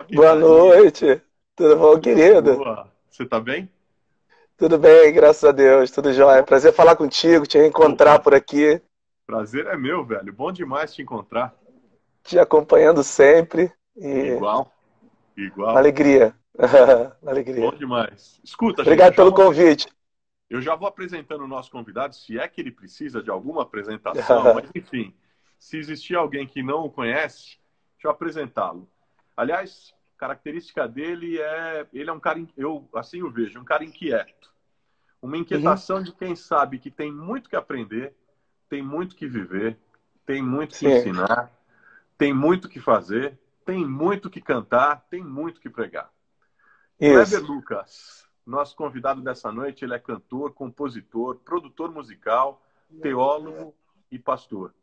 E Boa daí? noite. Tudo bom, Coisa querido? boa. Você tá bem? Tudo bem, graças a Deus. Tudo jóia. Bom. Prazer falar contigo, te reencontrar Opa, por aqui, prazer é meu, velho. Bom demais te encontrar. te acompanhando sempre. E Igual, uma igual. alegria. Uma Bom alegria. demais. Escuta, gente, Obrigado pelo convite. eu já vou apresentando o nosso convidado, se é que ele precisa de alguma apresentação, mas enfim, se existir alguém que não o conhece, deixa eu apresentá-lo. Aliás, característica dele ele é um cara, eu assim o vejo, um cara inquieto. Uma Uhum, inquietação de quem sabe que tem muito que aprender, tem muito que viver, tem muito que sim, ensinar, tem muito que fazer, tem muito que cantar, tem muito que pregar. Kleber isso. Lucas, nosso convidado dessa noite, ele é cantor, compositor, produtor musical, teólogo e pastor.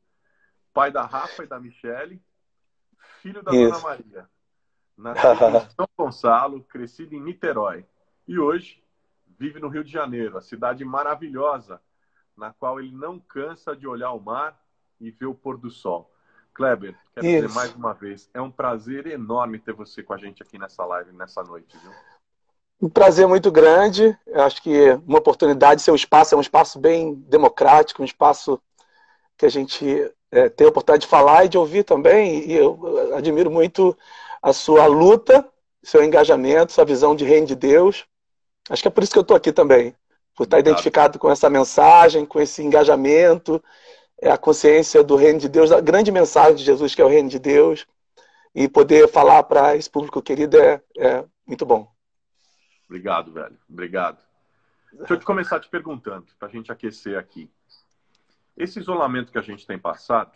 Pai da Rafa e da Michele, filho da Dona Isso. Maria. Nascido em São Gonçalo, crescido em Niterói. E hoje vive no Rio de Janeiro, a cidade maravilhosa, na qual ele não cansa de olhar o mar e ver o pôr do sol. Kleber, quero dizer mais Isso. uma vez, é um prazer enorme ter você com a gente aqui nessa live, nessa noite, viu? Um prazer muito grande. Eu acho que uma oportunidade, seu espaço é um espaço bem democrático, um espaço que a gente tem a oportunidade de falar e de ouvir também. E eu admiro muito a sua luta, seu engajamento, sua visão de reino de Deus. Acho que é por isso que eu estou aqui também, por estar Obrigado. identificado com essa mensagem, com esse engajamento, a consciência do reino de Deus, da grande mensagem de Jesus, que é o reino de Deus, e poder falar para esse público querido é muito bom. Obrigado, velho. Obrigado. Deixa eu te começar te perguntando, para a gente aquecer aqui. Esse isolamento que a gente tem passado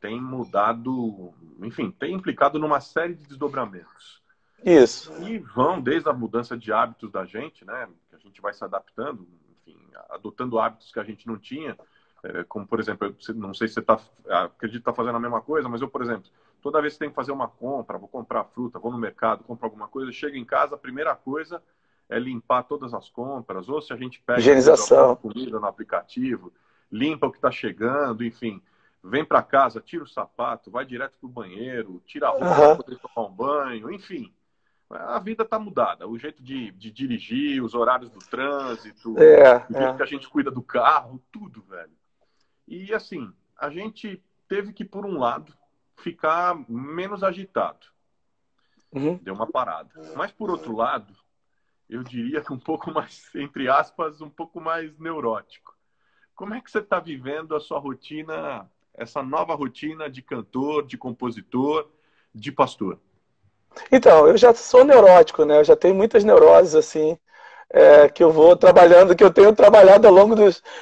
tem mudado, enfim, tem implicado numa série de desdobramentos. Isso. E vão desde a mudança de hábitos da gente, né? Que a gente vai se adaptando, enfim, adotando hábitos que a gente não tinha. Como, por exemplo, eu não sei se você acredito que está fazendo a mesma coisa, mas eu, por exemplo, toda vez que tem que fazer uma compra, vou comprar fruta, vou no mercado, compro alguma coisa, chego em casa, a primeira coisa é limpar todas as compras, ou se a gente pede, às vezes, alguma Higienização. comida no aplicativo, limpa o que está chegando, enfim. Vem para casa, tira o sapato, vai direto para o banheiro, tira a roupa para Aham. poder tomar um banho, enfim. A vida está mudada. O jeito de dirigir, os horários do trânsito, o jeito que É. a gente cuida do carro, tudo, velho. E assim, a gente teve que, por um lado, ficar menos agitado. Uhum. Deu uma parada. Mas, por outro lado, eu diria que um pouco mais, entre aspas, um pouco mais neurótico. Como é que você está vivendo a sua rotina, essa nova rotina de cantor, de compositor, de pastor? Então, eu já sou neurótico, né? Eu já tenho muitas neuroses, assim, que eu vou trabalhando, que eu tenho trabalhado ao longo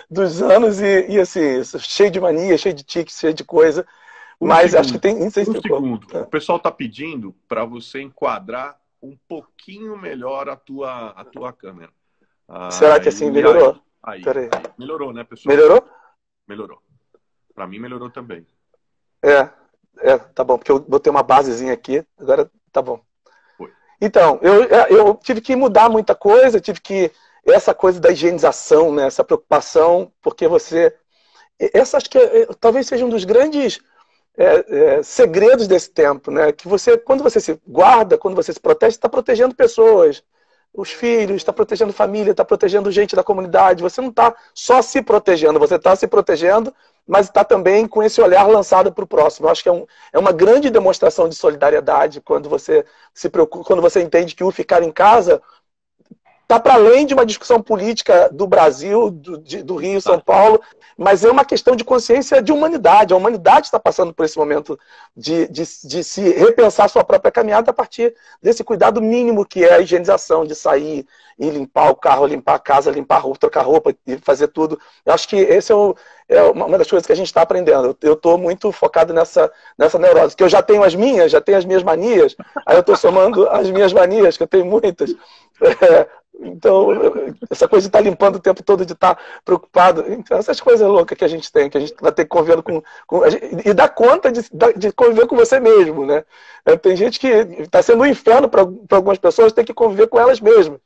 dos anos e assim, cheio de mania, cheio de tiques, cheio de coisa. Um Mas acho que segundo, tem. Não sei se um tem como. segundo. O pessoal está pedindo para você enquadrar um pouquinho melhor a tua câmera. Será que assim Aí, melhorou? aí, aí, Peraí. aí. Melhorou, né, pessoal? Melhorou? Melhorou. Para mim, melhorou também. É, tá bom, porque eu botei uma basezinha aqui, agora tá bom. Foi. Então, eu tive que mudar muita coisa, tive que. Essa coisa da higienização, né, essa preocupação, porque você. Essa acho que talvez seja um dos grandes segredos desse tempo, né? Que você, quando você se guarda, quando você se protege, está protegendo pessoas, os filhos, está protegendo família, está protegendo gente da comunidade. Você não está só se protegendo, você está se protegendo, mas está também com esse olhar lançado para o próximo. Eu acho que é uma grande demonstração de solidariedade quando você se preocupa, quando você entende que o ficar em casa está para além de uma discussão política do Brasil, do Rio, São Tá. Paulo, mas é uma questão de consciência de humanidade. A humanidade está passando por esse momento de se repensar sua própria caminhada a partir desse cuidado mínimo que é a higienização, de sair e limpar o carro, limpar a casa, limpar a roupa, trocar roupa e fazer tudo. Eu acho que esse é uma das coisas que a gente está aprendendo. Eu estou muito focado nessa neurose, que eu já tenho as minhas, já tenho as minhas manias, aí eu estou somando as minhas manias, que eu tenho muitas. Então, essa coisa de estar limpando o tempo todo, de estar preocupado. Então, essas coisas loucas que a gente tem, que a gente vai ter que conviver e dar conta de conviver com você mesmo, né? Tem gente que está sendo um inferno para algumas pessoas, tem que conviver com elas mesmas.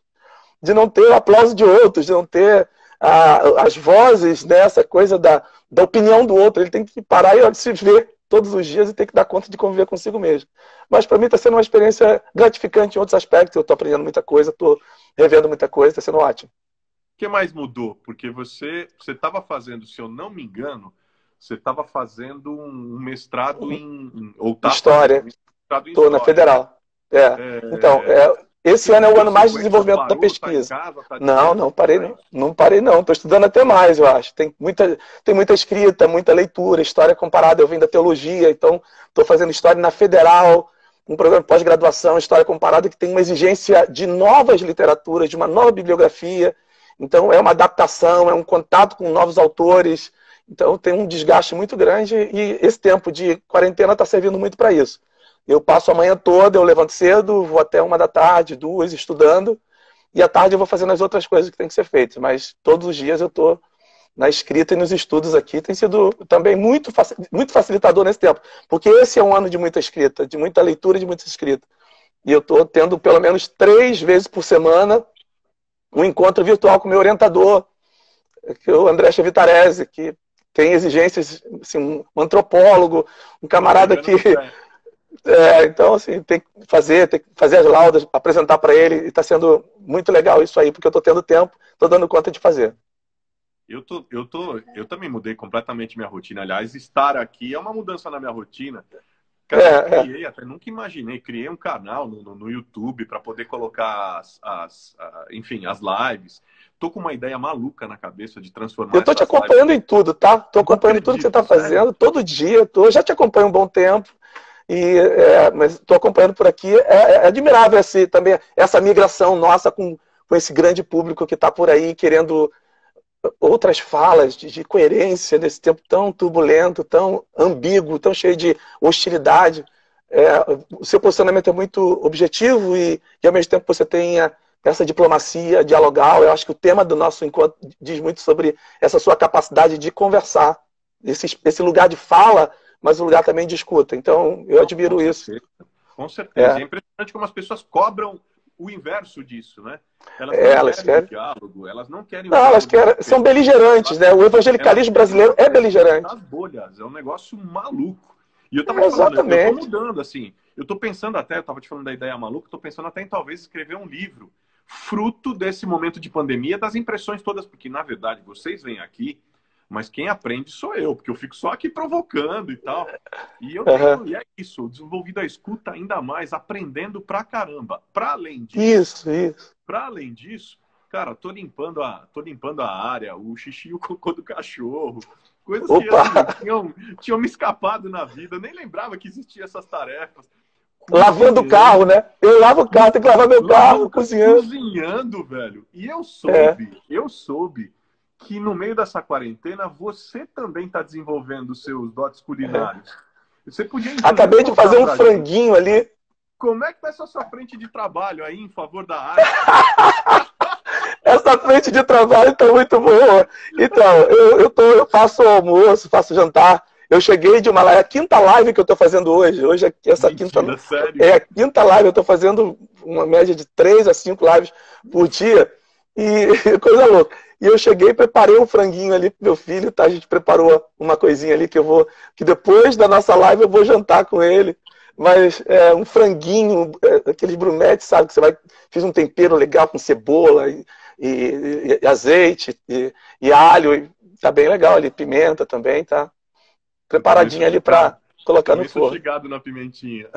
De não ter o aplauso de outros, de não ter as vozes, né? Essa coisa da opinião do outro. Ele tem que parar e se ver. todos os dias e ter que dar conta de conviver consigo mesmo. Mas para mim está sendo uma experiência gratificante em outros aspectos. Eu estou aprendendo muita coisa, estou revendo muita coisa, está sendo ótimo. O que mais mudou? Porque você estava fazendo, se eu não me engano, você estava fazendo um mestrado ou está fazendo História. um mestrado em Estou na História, né? Federal. Então, esse ano é o ano mais de desenvolvimento da Tá em pesquisa. casa, tá de Não, férias, não como parei é não. isso? Não parei não. Estou estudando até mais, eu acho. Tem muita escrita, muita leitura, história comparada. Eu venho da teologia, então estou fazendo história na Federal, um programa de pós-graduação, história comparada, que tem uma exigência de novas literaturas, de uma nova bibliografia. Então é uma adaptação, é um contato com novos autores. Então tem um desgaste muito grande e esse tempo de quarentena está servindo muito para isso. Eu passo a manhã toda, eu levanto cedo, vou até 1 da tarde, 2, estudando, e à tarde eu vou fazendo as outras coisas que tem que ser feitas. Mas todos os dias eu estou na escrita e nos estudos aqui. Tem sido também muito facilitador nesse tempo, porque esse é um ano de muita escrita, de muita leitura e de muita escrita. E eu estou tendo pelo menos 3 vezes por semana um encontro virtual com o meu orientador, que é o André Vitarese, que tem exigências, assim, um antropólogo, um camarada que... então, assim, tem que fazer as laudas, apresentar para ele, e está sendo muito legal isso aí, porque eu estou tendo tempo, estou dando conta de fazer. Eu também mudei completamente minha rotina. Aliás, estar aqui é uma mudança na minha rotina. Cara, até nunca imaginei, criei um canal no YouTube para poder colocar enfim, as lives. Tô com uma ideia maluca na cabeça de transformar. Eu tô te acompanhando em tudo, tá? Tô acompanhando tudo que você tá fazendo, todo dia. Eu já te acompanho um bom tempo. Mas estou acompanhando por aqui. É admirável também essa migração nossa com esse grande público que está por aí querendo outras falas de coerência nesse tempo tão turbulento, tão ambíguo, tão cheio de hostilidade. O seu posicionamento é muito objetivo e ao mesmo tempo você tem essa diplomacia dialogal. Eu acho que o tema do nosso encontro diz muito sobre essa sua capacidade de conversar, esse lugar de fala, mas um lugar também de escuta. Então, eu admiro isso. Com certeza. É impressionante como as pessoas cobram o inverso disso, né? Elas não querem diálogo, elas não querem... Não, elas são beligerantes, né? O evangelicalismo brasileiro é beligerante. Nas bolhas, é um negócio maluco. E eu tava te falando, eu tô mudando, assim. Eu tô pensando até, eu tava te falando da ideia maluca, tô pensando até em talvez escrever um livro fruto desse momento de pandemia, das impressões todas, porque, na verdade, vocês vêm aqui, mas quem aprende sou eu, porque eu fico só aqui provocando e tal. E e é isso, eu desenvolvi a escuta ainda mais, aprendendo pra caramba. Pra além disso, pra além disso, cara, tô limpando a área, o xixi e o cocô do cachorro, coisas que assim, tinham me escapado na vida, eu nem lembrava que existiam essas tarefas. Lavando o carro, né? Eu lavo o carro, tenho que lavar meu carro, cozinhando. Cozinhando, velho. E eu soube que no meio dessa quarentena você também está desenvolvendo os seus dotes culinários. Você podia Acabei de fazer um franguinho ali. Como é que tá essa sua frente de trabalho aí em favor da arte? Essa frente de trabalho está muito boa. Então, eu faço almoço, faço jantar. Eu cheguei de uma live, é a 5ª live que eu estou fazendo hoje. Hoje Mentira, sério? É a 5ª live, eu estou fazendo uma média de 3 a 5 lives por dia. E coisa louca. E eu cheguei e preparei um franguinho ali pro meu filho, tá? A gente preparou uma coisinha ali que depois da nossa live eu vou jantar com ele. Mas um franguinho, aqueles brumetes, sabe? Que fiz um tempero legal com cebola e azeite e alho. E tá bem legal ali, pimenta também, tá? Preparadinho ali para colocar no forno. Chegado na pimentinha.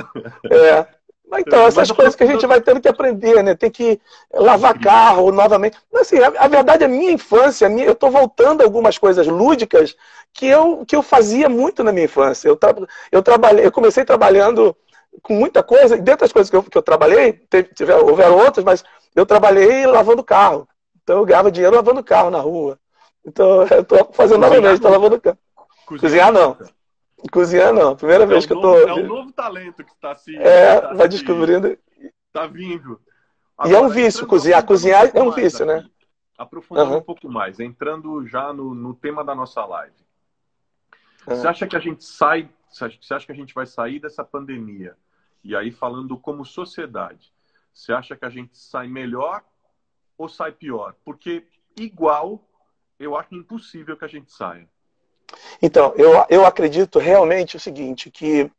Então, essas coisas que a gente vai tendo que aprender, né? Tem que lavar carro novamente. Mas, assim, a verdade é minha infância, eu estou voltando a algumas coisas lúdicas que eu fazia muito na minha infância. Eu comecei trabalhando com muita coisa, e dentre as coisas que eu trabalhei, houveram outras, mas eu trabalhei lavando carro. Então eu ganhava dinheiro lavando carro na rua. Então eu estou fazendo novamente, estou lavando carro. Cozinhar não. Cozinhar não. Primeira vez que eu tô... É um novo talento que está se... vai descobrindo. Tá vindo. Agora, e é um vício, cozinhar. Cozinhar é um vício, né? Aprofundando um pouco mais, entrando já no tema da nossa live. Você acha que a gente você acha que a gente vai sair dessa pandemia? E aí, falando como sociedade, você acha que a gente sai melhor ou sai pior? Porque igual, eu acho impossível que a gente saia. Então, eu acredito realmente o seguinte, que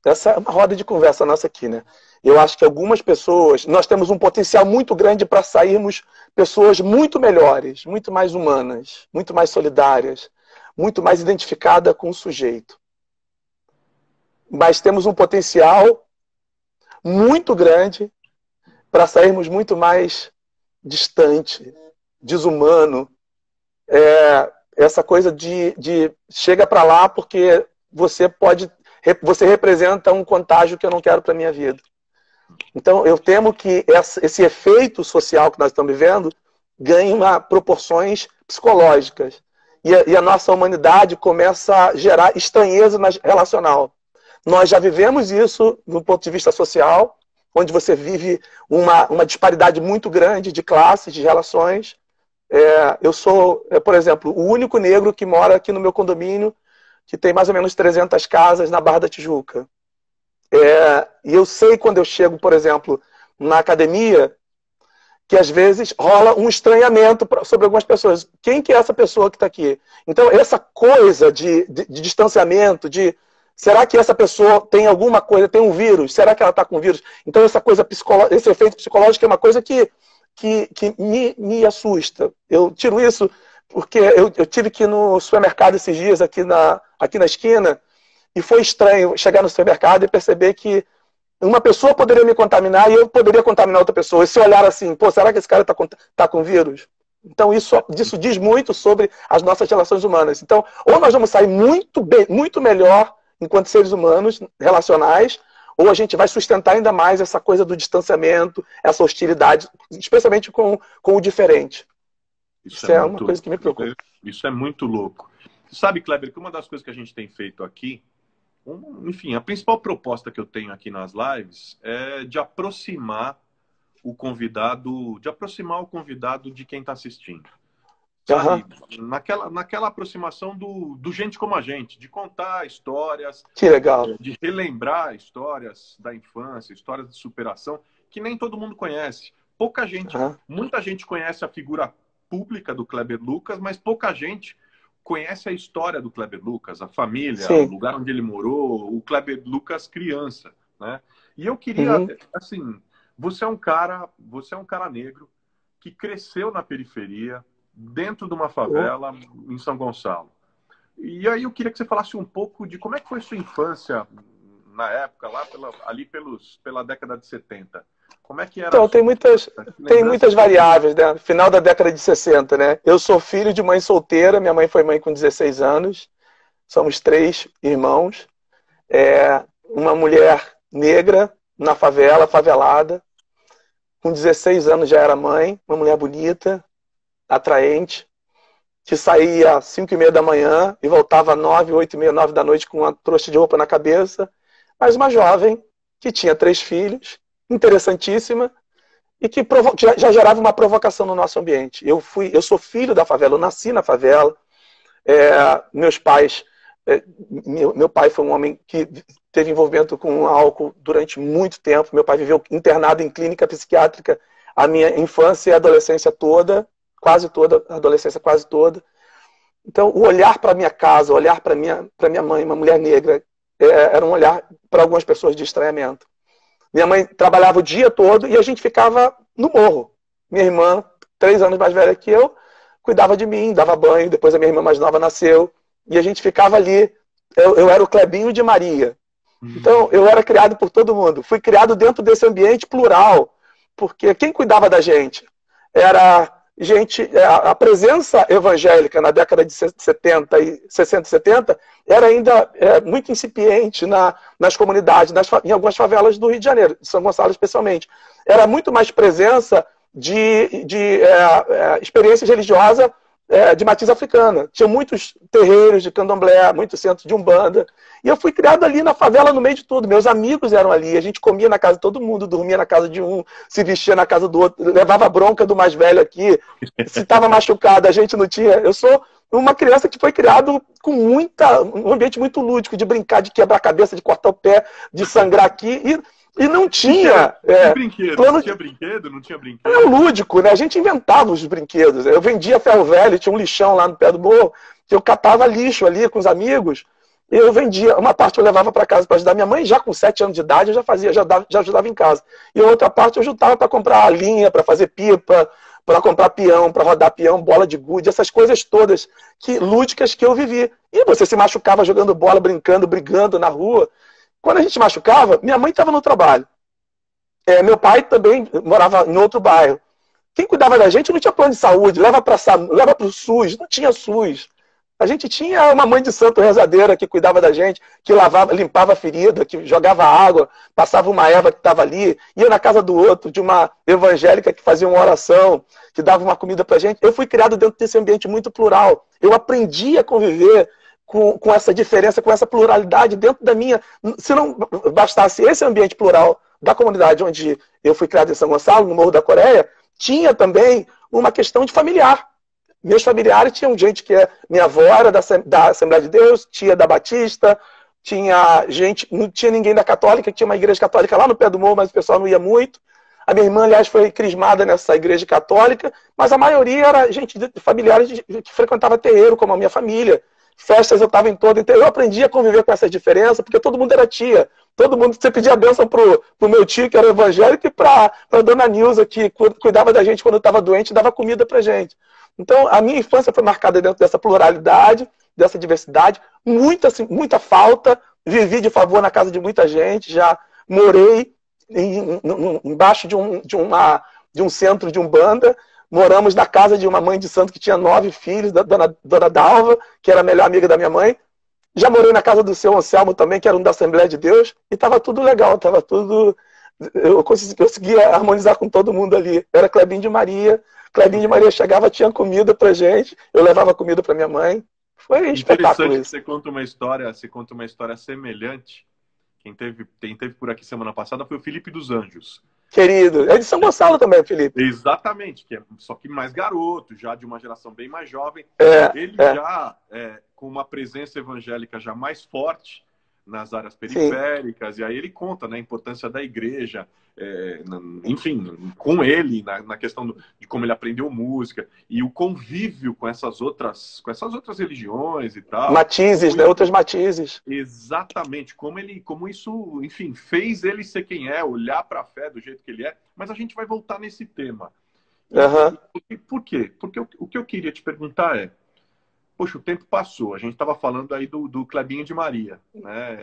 essa é uma roda de conversa nossa aqui, né? Eu acho que algumas pessoas, nós temos um potencial muito grande para sairmos pessoas muito melhores, muito mais humanas, muito mais solidárias, muito mais identificadas com o sujeito. Mas temos um potencial muito grande para sairmos muito mais distante, desumano. Essa coisa de chega para lá porque você representa um contágio que eu não quero para minha vida. Então, eu temo que esse efeito social que nós estamos vivendo ganhe proporções psicológicas. E a nossa humanidade começa a gerar estranheza relacional. Nós já vivemos isso do ponto de vista social, onde você vive uma disparidade muito grande de classes, de relações. Eu sou, por exemplo, o único negro que mora aqui no meu condomínio, que tem mais ou menos 300 casas na Barra da Tijuca. E eu sei quando eu chego, por exemplo, na academia, que às vezes rola um estranhamento sobre algumas pessoas. Quem que é essa pessoa que está aqui? Então, essa coisa de distanciamento, será que essa pessoa tem alguma coisa, tem um vírus? Será que ela está com vírus? Então, esse efeito psicológico é uma coisa que me assusta. Eu tiro isso porque eu tive que ir no supermercado esses dias, aqui na esquina, e foi estranho chegar no supermercado e perceber que uma pessoa poderia me contaminar e eu poderia contaminar outra pessoa. Esse olhar assim, pô, será que esse cara tá com vírus? Então isso diz muito sobre as nossas relações humanas. Então, ou nós vamos sair muito melhor enquanto seres humanos relacionais, ou a gente vai sustentar ainda mais essa coisa do distanciamento, essa hostilidade, especialmente com o diferente. Isso é uma coisa que me preocupa. Isso é muito louco. Sabe, Kleber, que uma das coisas que a gente tem feito aqui, enfim, a principal proposta que eu tenho aqui nas lives é de aproximar o convidado de quem está assistindo. Sabe? Uhum. Naquela aproximação do gente como a gente, de contar histórias, que legal, de relembrar histórias da infância, histórias de superação, que nem todo mundo conhece. Pouca gente, muita gente conhece a figura pública do Kleber Lucas, mas pouca gente conhece a história do Kleber Lucas, a família, Sim. o lugar onde ele morou, o Kleber Lucas criança, né? E eu queria, assim, você é um cara negro que cresceu na periferia, dentro de uma favela em São Gonçalo. E aí eu queria que você falasse um pouco de como é que foi sua infância na época, lá pela década de 70. Como é que era? Então, tem muitas variáveis, né? Final da década de 60, né? Eu sou filho de mãe solteira, minha mãe foi mãe com 16 anos, somos 3 irmãos. Uma mulher negra na favela, favelada, com 16 anos já era mãe, uma mulher bonita, atraente, que saía às 5h30 da manhã e voltava às 9, 8h30, 9 da noite com uma trouxa de roupa na cabeça, mas uma jovem que tinha 3 filhos, interessantíssima, e que já gerava uma provocação no nosso ambiente. Eu sou filho da favela, eu nasci na favela. Meus pais, meu pai foi um homem que teve envolvimento com álcool durante muito tempo. Meu pai viveu internado em clínica psiquiátrica a minha infância e adolescência toda, quase toda, a adolescência quase toda. Então, o olhar para minha casa, o olhar para minha mãe, uma mulher negra, era um olhar para algumas pessoas de estranhamento. Minha mãe trabalhava o dia todo e a gente ficava no morro. Minha irmã, 3 anos mais velha que eu, cuidava de mim, dava banho. Depois a minha irmã mais nova nasceu. E a gente ficava ali. Eu era o Clebinho de Maria. Então, eu era criado por todo mundo. Fui criado dentro desse ambiente plural. Porque quem cuidava da gente era a presença evangélica na década de 60 e 70 era ainda muito incipiente nas comunidades, em algumas favelas do Rio de Janeiro, de São Gonçalo especialmente. Era muito mais presença de experiências religiosas de matiz africana. Tinha muitos terreiros de candomblé, muitos centros de umbanda. E eu fui criado ali na favela, no meio de tudo. Meus amigos eram ali, a gente comia na casa de todo mundo, dormia na casa de um, se vestia na casa do outro, levava bronca do mais velho aqui. Se estava machucado, a gente não tinha... Eu sou uma criança que foi criado com um ambiente muito lúdico, de brincar, de quebrar a cabeça, de cortar o pé, de sangrar aqui. E não tinha... Não tinha brinquedo? Não tinha brinquedo? Era lúdico, né? A gente inventava os brinquedos. Eu vendia ferro velho, tinha um lixão lá no pé do morro, que eu catava lixo ali com os amigos, e eu vendia. Uma parte eu levava para casa para ajudar minha mãe, já com 7 anos de idade eu já fazia, já ajudava em casa. E a outra parte eu juntava para comprar linha, para fazer pipa, para comprar peão, para rodar peão, bola de gude, essas coisas todas lúdicas que eu vivi. E você se machucava jogando bola, brincando, brigando na rua. Quando a gente machucava, minha mãe estava no trabalho. Meu pai também morava em outro bairro. Quem cuidava da gente não tinha plano de saúde, leva para o SUS, não tinha SUS. A gente tinha uma mãe de santo rezadeira que cuidava da gente, que limpava a ferida, que jogava água, passava uma erva que estava ali, ia na casa do outro, de uma evangélica que fazia uma oração, que dava uma comida pra gente. Eu fui criado dentro desse ambiente muito plural. Eu aprendi a conviver com essa diferença, com essa pluralidade dentro da minha... Se não bastasse esse ambiente plural da comunidade onde eu fui criado em São Gonçalo, no Morro da Coreia, tinha também uma questão de familiar. Meus familiares tinham gente que minha avó era da Assembleia de Deus, tia da Batista, tinha gente, não tinha ninguém da Católica, tinha uma igreja católica lá no pé do morro, mas o pessoal não ia muito. A minha irmã, aliás, foi crismada nessa igreja católica, mas a maioria era gente de familiares que frequentava terreiro, como a minha família. Festas eu estava em todo, então eu aprendi a conviver com essas diferenças, porque todo mundo era tia. Todo mundo, você pedia a bênção pro meu tio, que era evangélico, e pra dona Nilza, que cuidava da gente quando estava doente e dava comida pra gente. Então, a minha infância foi marcada dentro dessa pluralidade, dessa diversidade, muita falta, vivi de favor na casa de muita gente, já morei embaixo de um centro de umbanda, moramos na casa de uma mãe de santo que tinha 9 filhos, da dona Dalva, que era a melhor amiga da minha mãe. Já morei na casa do seu Anselmo também, que era um da Assembleia de Deus, e estava tudo legal, estava tudo... Eu conseguia harmonizar com todo mundo ali. Era Clebinho de Maria. Clebinho de Maria chegava, tinha comida pra gente, eu levava comida pra minha mãe. Foi espetáculo isso. Você conta uma história semelhante. Quem teve por aqui semana passada foi o Felipe dos Anjos. Querido. É de São Gonçalo também, Felipe. Exatamente, só que mais garoto, já de uma geração bem mais jovem. Ele já com uma presença evangélica já mais forte nas áreas periféricas. Sim. E aí ele conta, né, a importância da igreja, enfim, com ele, na questão de como ele aprendeu música e o convívio com essas outras religiões e tal. Matizes, né? Outras matizes. Exatamente. Como isso, enfim, fez ele ser quem é, olhar para a fé do jeito que ele é. Mas a gente vai voltar nesse tema. Uhum. Por quê? Porque o que eu queria te perguntar é, poxa, o tempo passou. A gente estava falando aí do Clebinho de Maria, né?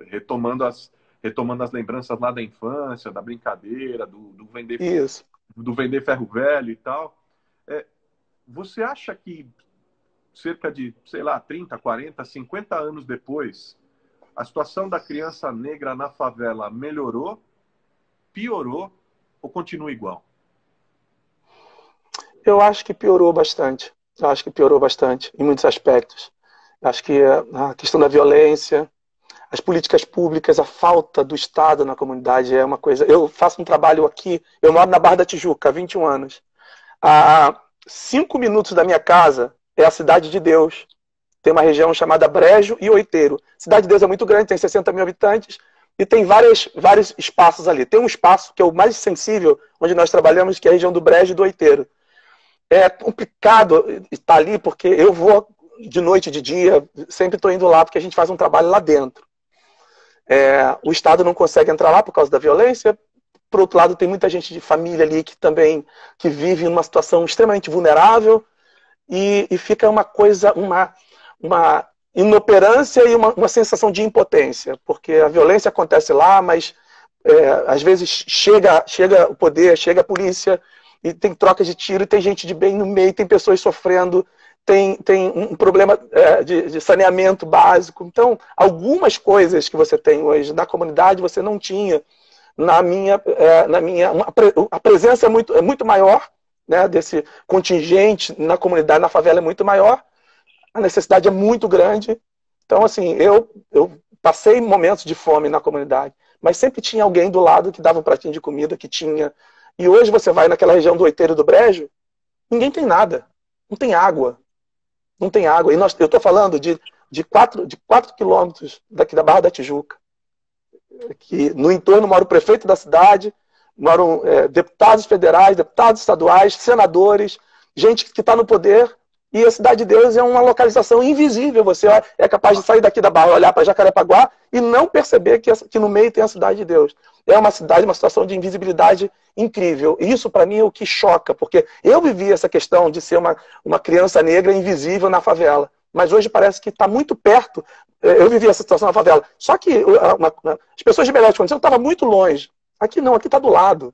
Retomando as lembranças lá da infância, da brincadeira, do vender ferro velho e tal. Você acha que cerca de, sei lá, 30, 40, 50 anos depois, a situação da criança negra na favela melhorou, piorou ou continua igual? Eu acho que piorou bastante. Eu acho que piorou bastante, em muitos aspectos. Eu acho que a questão da violência, as políticas públicas, a falta do Estado na comunidade é uma coisa... Eu faço um trabalho aqui, eu moro na Barra da Tijuca há 21 anos. A 5 minutos da minha casa é a Cidade de Deus. Tem uma região chamada Brejo e Oiteiro. Cidade de Deus é muito grande, tem 60 mil habitantes e tem vários espaços ali. Tem um espaço que é o mais sensível, onde nós trabalhamos, que é a região do Brejo e do Oiteiro. É complicado estar ali, porque eu vou de noite, de dia, sempre estou indo lá, porque a gente faz um trabalho lá dentro. O Estado não consegue entrar lá por causa da violência. Por outro lado, tem muita gente de família ali que vive numa situação extremamente vulnerável e fica uma coisa, uma inoperância e uma sensação de impotência, porque a violência acontece lá, mas às vezes chega o poder, chega a polícia, e tem troca de tiro, e tem gente de bem no meio, tem pessoas sofrendo, tem um problema de saneamento básico. Então, algumas coisas que você tem hoje na comunidade, você não tinha a presença é muito maior, né, desse contingente na comunidade, na favela é muito maior, a necessidade é muito grande. Então, assim, eu passei momentos de fome na comunidade, mas sempre tinha alguém do lado que dava um pratinho de comida, que tinha... E hoje você vai naquela região do Oiteiro e do Brejo, ninguém tem nada. Não tem água. Não tem água. E eu estou falando de 4 quilômetros daqui da Barra da Tijuca. Que no entorno mora o prefeito da cidade, moram deputados federais, deputados estaduais, senadores, gente que está no poder E a Cidade de Deus é uma localização invisível. Você é capaz de sair daqui da Barra, olhar para Jacarepaguá e não perceber que no meio tem a Cidade de Deus. É uma cidade, uma situação de invisibilidade incrível. E isso, para mim, é o que choca, porque eu vivi essa questão de ser uma criança negra invisível na favela. Mas hoje parece que está muito perto. Eu vivi essa situação na favela. Só que as pessoas de melhores condições estavam muito longe. Aqui não, aqui está do lado.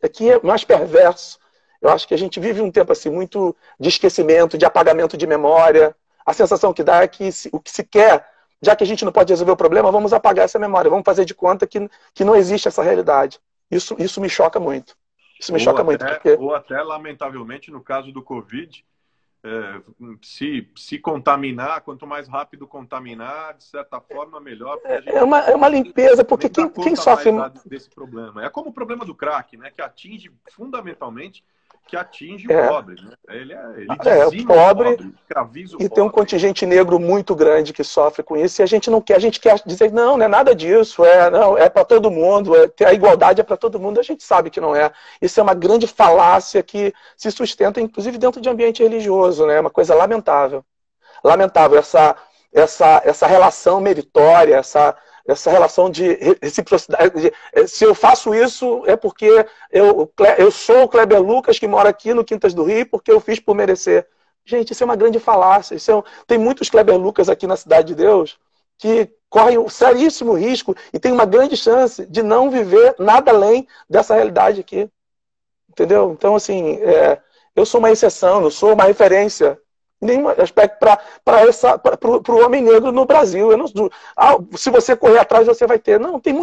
Aqui é mais perverso. Eu acho que a gente vive um tempo assim muito de esquecimento, de apagamento de memória. A sensação que dá é que o que se quer, já que a gente não pode resolver o problema, vamos apagar essa memória, vamos fazer de conta que não existe essa realidade. Isso me choca muito. Isso me choca muito. Porque... Ou até, lamentavelmente, no caso do Covid, se contaminar, quanto mais rápido contaminar, de certa forma, melhor. É uma limpeza, porque quem sofre desse problema? É como o problema do crack, né? Que atinge fundamentalmente o pobre, né? Ele dizima o pobre, escraviza o pobre. Tem um contingente negro muito grande que sofre com isso, e a gente quer dizer, não é nada disso, é para todo mundo, a igualdade é para todo mundo, a gente sabe que não é. Isso é uma grande falácia que se sustenta, inclusive, dentro de ambiente religioso, né? É uma coisa lamentável. Lamentável, essa relação meritória, essa relação de reciprocidade. Se eu faço isso é porque eu sou o Kleber Lucas que mora aqui no Quintas do Rio porque eu fiz por merecer. Gente, isso é uma grande falácia. Tem muitos Kleber Lucas aqui na Cidade de Deus que correm um seríssimo risco e tem uma grande chance de não viver nada além dessa realidade aqui. Entendeu? Então, assim, eu sou uma exceção, eu sou uma referência nenhum aspecto para o homem negro no Brasil. Se você correr atrás, você vai ter. Não, tem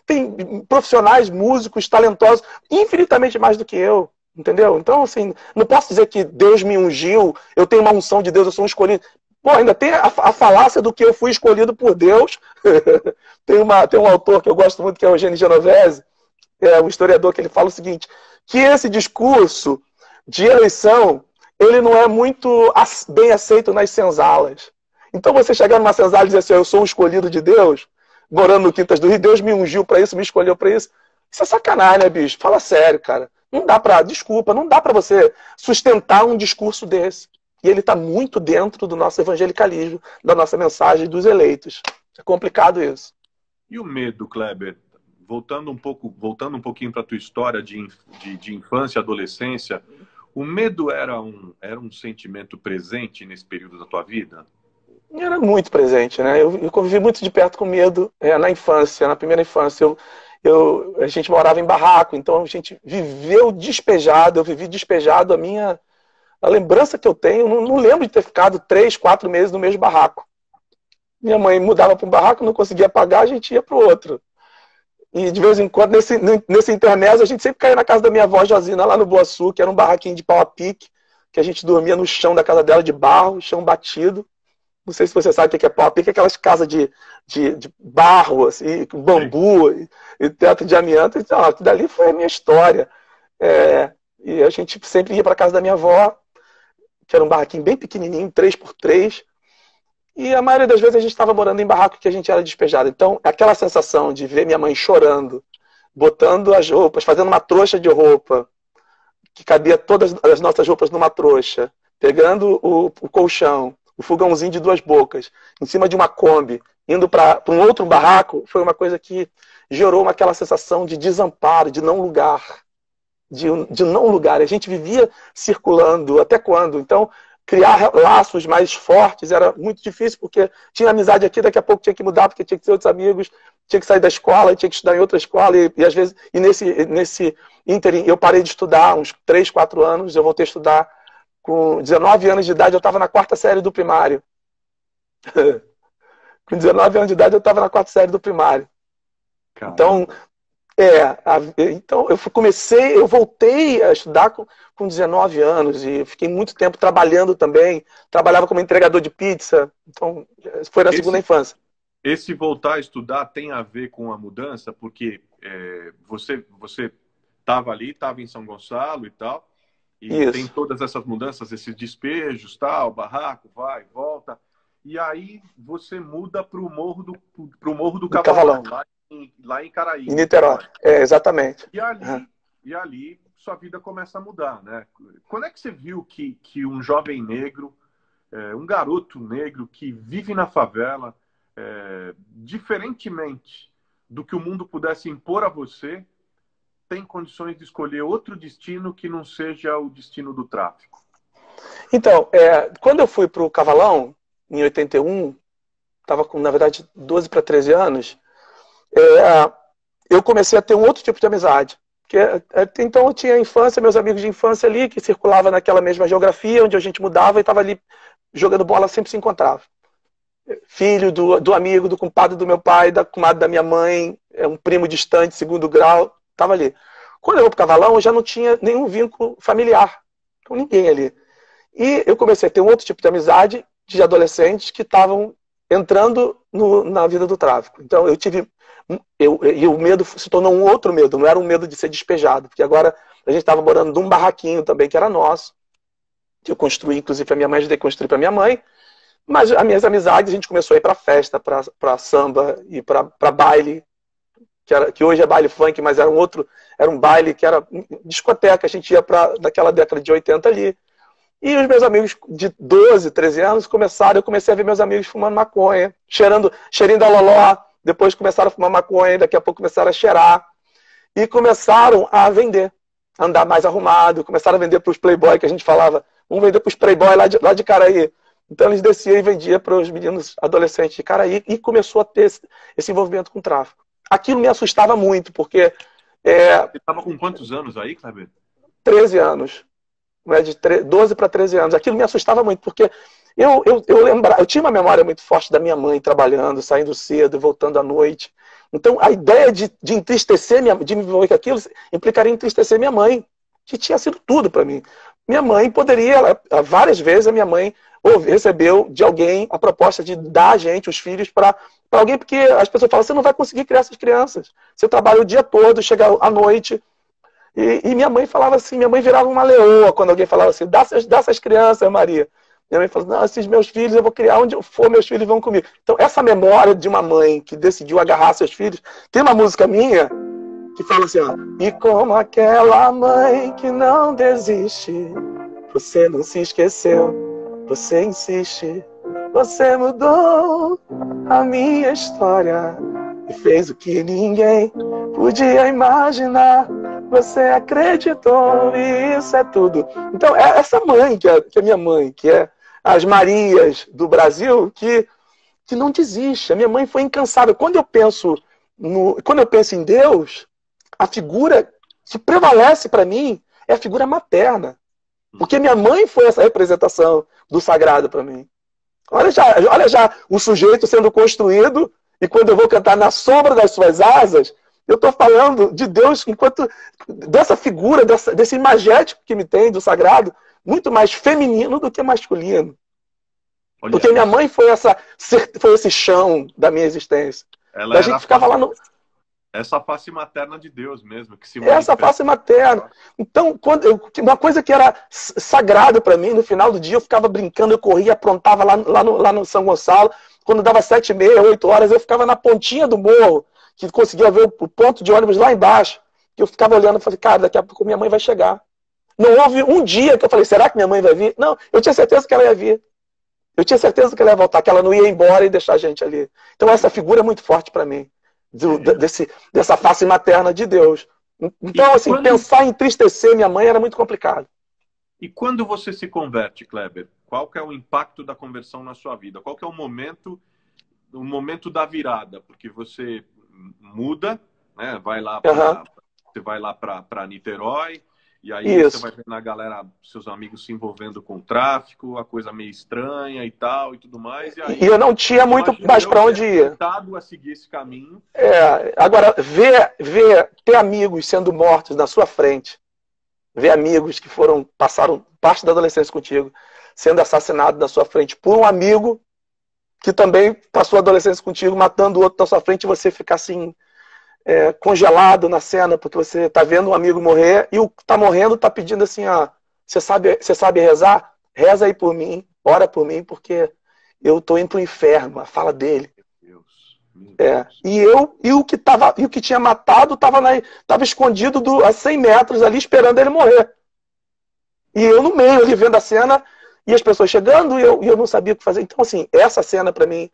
tem profissionais, músicos, talentosos, infinitamente mais do que eu. Entendeu? Então, assim, não posso dizer que Deus me ungiu, eu tenho uma unção de Deus, eu sou um escolhido. Pô, ainda tem a falácia do que eu fui escolhido por Deus. Tem um autor que eu gosto muito, que é o Eugênio Genovese, um historiador, que ele fala o seguinte, que esse discurso de eleição ele não é muito bem aceito nas senzalas. Então você chegar numa senzala e dizer assim, eu sou um escolhido de Deus, morando no Quintas do Rio, Deus me ungiu para isso, me escolheu para isso. Isso é sacanagem, né, bicho? Fala sério, cara. Não dá para você sustentar um discurso desse. E ele está muito dentro do nosso evangelicalismo, da nossa mensagem dos eleitos. É complicado isso. E o medo, Kleber? Voltando um pouquinho para a tua história de infância e adolescência, o medo era um sentimento presente nesse período da tua vida? Era muito presente, né? Eu convivi muito de perto com medo na infância, na primeira infância. A gente morava em barraco, então a gente viveu despejado, eu vivi despejado. A lembrança que eu tenho, não lembro de ter ficado 3, 4 meses no mesmo barraco. Minha mãe mudava para um barraco, não conseguia pagar, a gente ia para o outro. E de vez em quando, nesse intermezzo, a gente sempre caía na casa da minha avó Josina, lá no Boaçu, que era um barraquinho de pau a pique, que a gente dormia no chão da casa dela de barro, chão batido. Não sei se você sabe o que é pau a pique, aquelas casas de barro, assim, com bambu e teto de amianto. Então, aquilo dali foi a minha história. E a gente sempre ia para casa da minha avó, que era um barraquinho bem pequenininho, 3x3. E a maioria das vezes a gente estava morando em barraco que a gente era despejado. Então, aquela sensação de ver minha mãe chorando, botando as roupas, fazendo uma trouxa de roupa, que cabia todas as nossas roupas numa trouxa, pegando o colchão, o fogãozinho de 2 bocas, em cima de uma Kombi, indo para um outro barraco, foi uma coisa que gerou aquela sensação de desamparo, de não lugar. De não lugar. A gente vivia circulando, até quando? Então, criar laços mais fortes era muito difícil, porque tinha amizade aqui, daqui a pouco tinha que mudar, porque tinha que ter outros amigos, tinha que sair da escola, tinha que estudar em outra escola, e às vezes, nesse ínterim, eu parei de estudar uns 3, 4 anos, eu voltei a estudar com 19 anos de idade, eu estava na 4ª série do primário. Com 19 anos de idade, eu estava na 4ª série do primário. Caramba. Então, eu voltei a estudar com 19 anos e fiquei muito tempo trabalhando também. Trabalhava como entregador de pizza. Então, foi na segunda infância. Esse voltar a estudar tem a ver com a mudança? Porque você estava ali, estava em São Gonçalo e tal, e isso. Tem todas essas mudanças, esses despejos, tal, barraco, vai, volta. E aí você muda para o Morro do Cavalão. Lá em Caraí. Em Niterói, exatamente. E ali e ali sua vida começa a mudar, né? Quando é que você viu que um jovem negro, um garoto negro que vive na favela, diferentemente do que o mundo pudesse impor a você, tem condições de escolher outro destino que não seja o destino do tráfico? Então, quando eu fui para o Cavalão, em 81, estava com, na verdade, 12 para 13 anos, eu comecei a ter um outro tipo de amizade. Então eu tinha a infância, meus amigos de infância ali, que circulavam naquela mesma geografia, onde a gente mudava e estava ali jogando bola, sempre se encontrava. Filho do amigo, do compadre do meu pai, da comadre da minha mãe, um primo distante, segundo grau, estava ali. Quando eu vou para o Cavalão, eu já não tinha nenhum vínculo familiar com ninguém ali. E eu comecei a ter um outro tipo de amizade de adolescentes que estavam entrando na vida do tráfico. Então eu tive... E o medo se tornou um outro medo, não era um medo de ser despejado, porque agora a gente estava morando num barraquinho também que era nosso, que eu construí, inclusive para minha mãe, ajudei a construir para minha mãe, mas as minhas amizades, a gente começou a ir para festa, para samba e para baile, que hoje é baile funk, mas era um baile que era discoteca, a gente ia naquela década de 80 ali. E os meus amigos de 12, 13 anos eu comecei a ver meus amigos fumando maconha, cheirinho da loló. Depois começaram a fumar maconha, daqui a pouco começaram a cheirar. E começaram a vender, a andar mais arrumado. Começaram a vender para os playboy, que a gente falava, vamos vender para os playboy lá de Caraí. Então eles desciam e vendiam para os meninos adolescentes de Caraí. E começou a ter esse envolvimento com o tráfico. Aquilo me assustava muito, porque... Você estava com quantos anos aí, Kleber? 13 anos. De 12 para 13 anos. Aquilo me assustava muito, porque... Eu tinha uma memória muito forte da minha mãe trabalhando, saindo cedo, voltando à noite. Então, a ideia de entristecer, de me envolver com aquilo, implicaria entristecer minha mãe, que tinha sido tudo para mim. Minha mãe poderia, várias vezes a minha mãe recebeu de alguém a proposta de dar a gente, os filhos, para alguém, porque as pessoas falam, você não vai conseguir criar essas crianças. Você trabalha o dia todo, chega à noite. E minha mãe falava assim, minha mãe virava uma leoa quando alguém falava assim, dá essas crianças, Maria. Minha mãe falou, não, esses meus filhos, eu vou criar onde eu for, meus filhos vão comigo. Então, essa memória de uma mãe que decidiu agarrar seus filhos, tem uma música minha que fala assim, ó, e como aquela mãe que não desiste, você não se esqueceu, você insiste, você mudou a minha história e fez o que ninguém podia imaginar. Você acreditou e isso é tudo. Então, é essa mãe, que é minha mãe, que é as Marias do Brasil, que não desiste. A minha mãe foi incansável. Quando eu penso em Deus, a figura que prevalece para mim é a figura materna. Porque minha mãe foi essa representação do sagrado para mim. Olha já o sujeito sendo construído, e quando eu vou cantar na sombra das suas asas, eu estou falando de Deus dessa figura, desse imagético que me tem do sagrado, muito mais feminino do que masculino. Olha, porque minha mãe foi esse chão da minha existência. A gente ficava lá no... Essa face materna de Deus mesmo. Que se essa face materna. Então, uma coisa que era sagrada para mim, no final do dia eu ficava brincando, eu corria, aprontava lá no São Gonçalo. Quando dava 7h30, 8 horas, eu ficava na pontinha do morro, que conseguia ver o ponto de ônibus lá embaixo. Que eu ficava olhando e falei, cara, daqui a pouco minha mãe vai chegar. Não houve um dia que eu falei, será que minha mãe vai vir? Não, eu tinha certeza que ela ia vir. Eu tinha certeza que ela ia voltar, que ela não ia embora e deixar a gente ali. Então essa figura é muito forte para mim, dessa face materna de Deus. Então, assim, pensar em entristecer minha mãe era muito complicado. E quando você se converte, Kleber, qual que é o impacto da conversão na sua vida? Qual que é o momento da virada? Porque você muda, né? Você vai lá para Niterói, e aí você vai vendo a galera, seus amigos se envolvendo com o tráfico, a coisa meio estranha e tal, e tudo mais. E eu não tinha muito mais para onde ir. A seguir esse caminho. Agora, ter amigos sendo mortos na sua frente, ver amigos que passaram parte da adolescência contigo, sendo assassinados na sua frente por um amigo que também passou a adolescência contigo, matando o outro na sua frente, e você ficar assim, congelado na cena, porque você está vendo um amigo morrer, e o que está morrendo está pedindo assim, você sabe rezar? Reza aí por mim, ora por mim, porque eu estou indo para o inferno, a fala dele. E o que tinha matado estava escondido a 100 metros ali, esperando ele morrer. E eu no meio ali vendo a cena, e as pessoas chegando, e eu não sabia o que fazer. Então, assim, essa cena pra mim,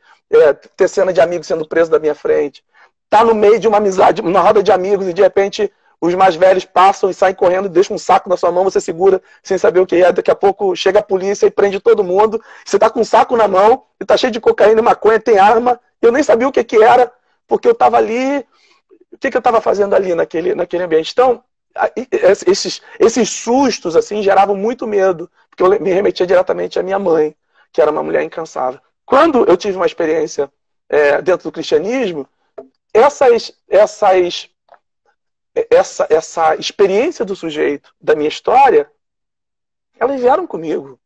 ter cena de amigos sendo preso da minha frente, tá no meio de uma amizade, uma roda de amigos, e de repente os mais velhos passam e saem correndo, deixam um saco na sua mão, você segura sem saber o que é, daqui a pouco chega a polícia e prende todo mundo, você tá com um saco na mão, e tá cheio de cocaína e maconha, tem arma, eu nem sabia o que era, porque eu tava ali, o que eu tava fazendo ali naquele ambiente. Então, esses sustos assim geravam muito medo, porque eu me remetia diretamente à minha mãe, que era uma mulher incansável. Quando eu tive uma experiência dentro do cristianismo, essa experiência do sujeito, da minha história, elas vieram comigo.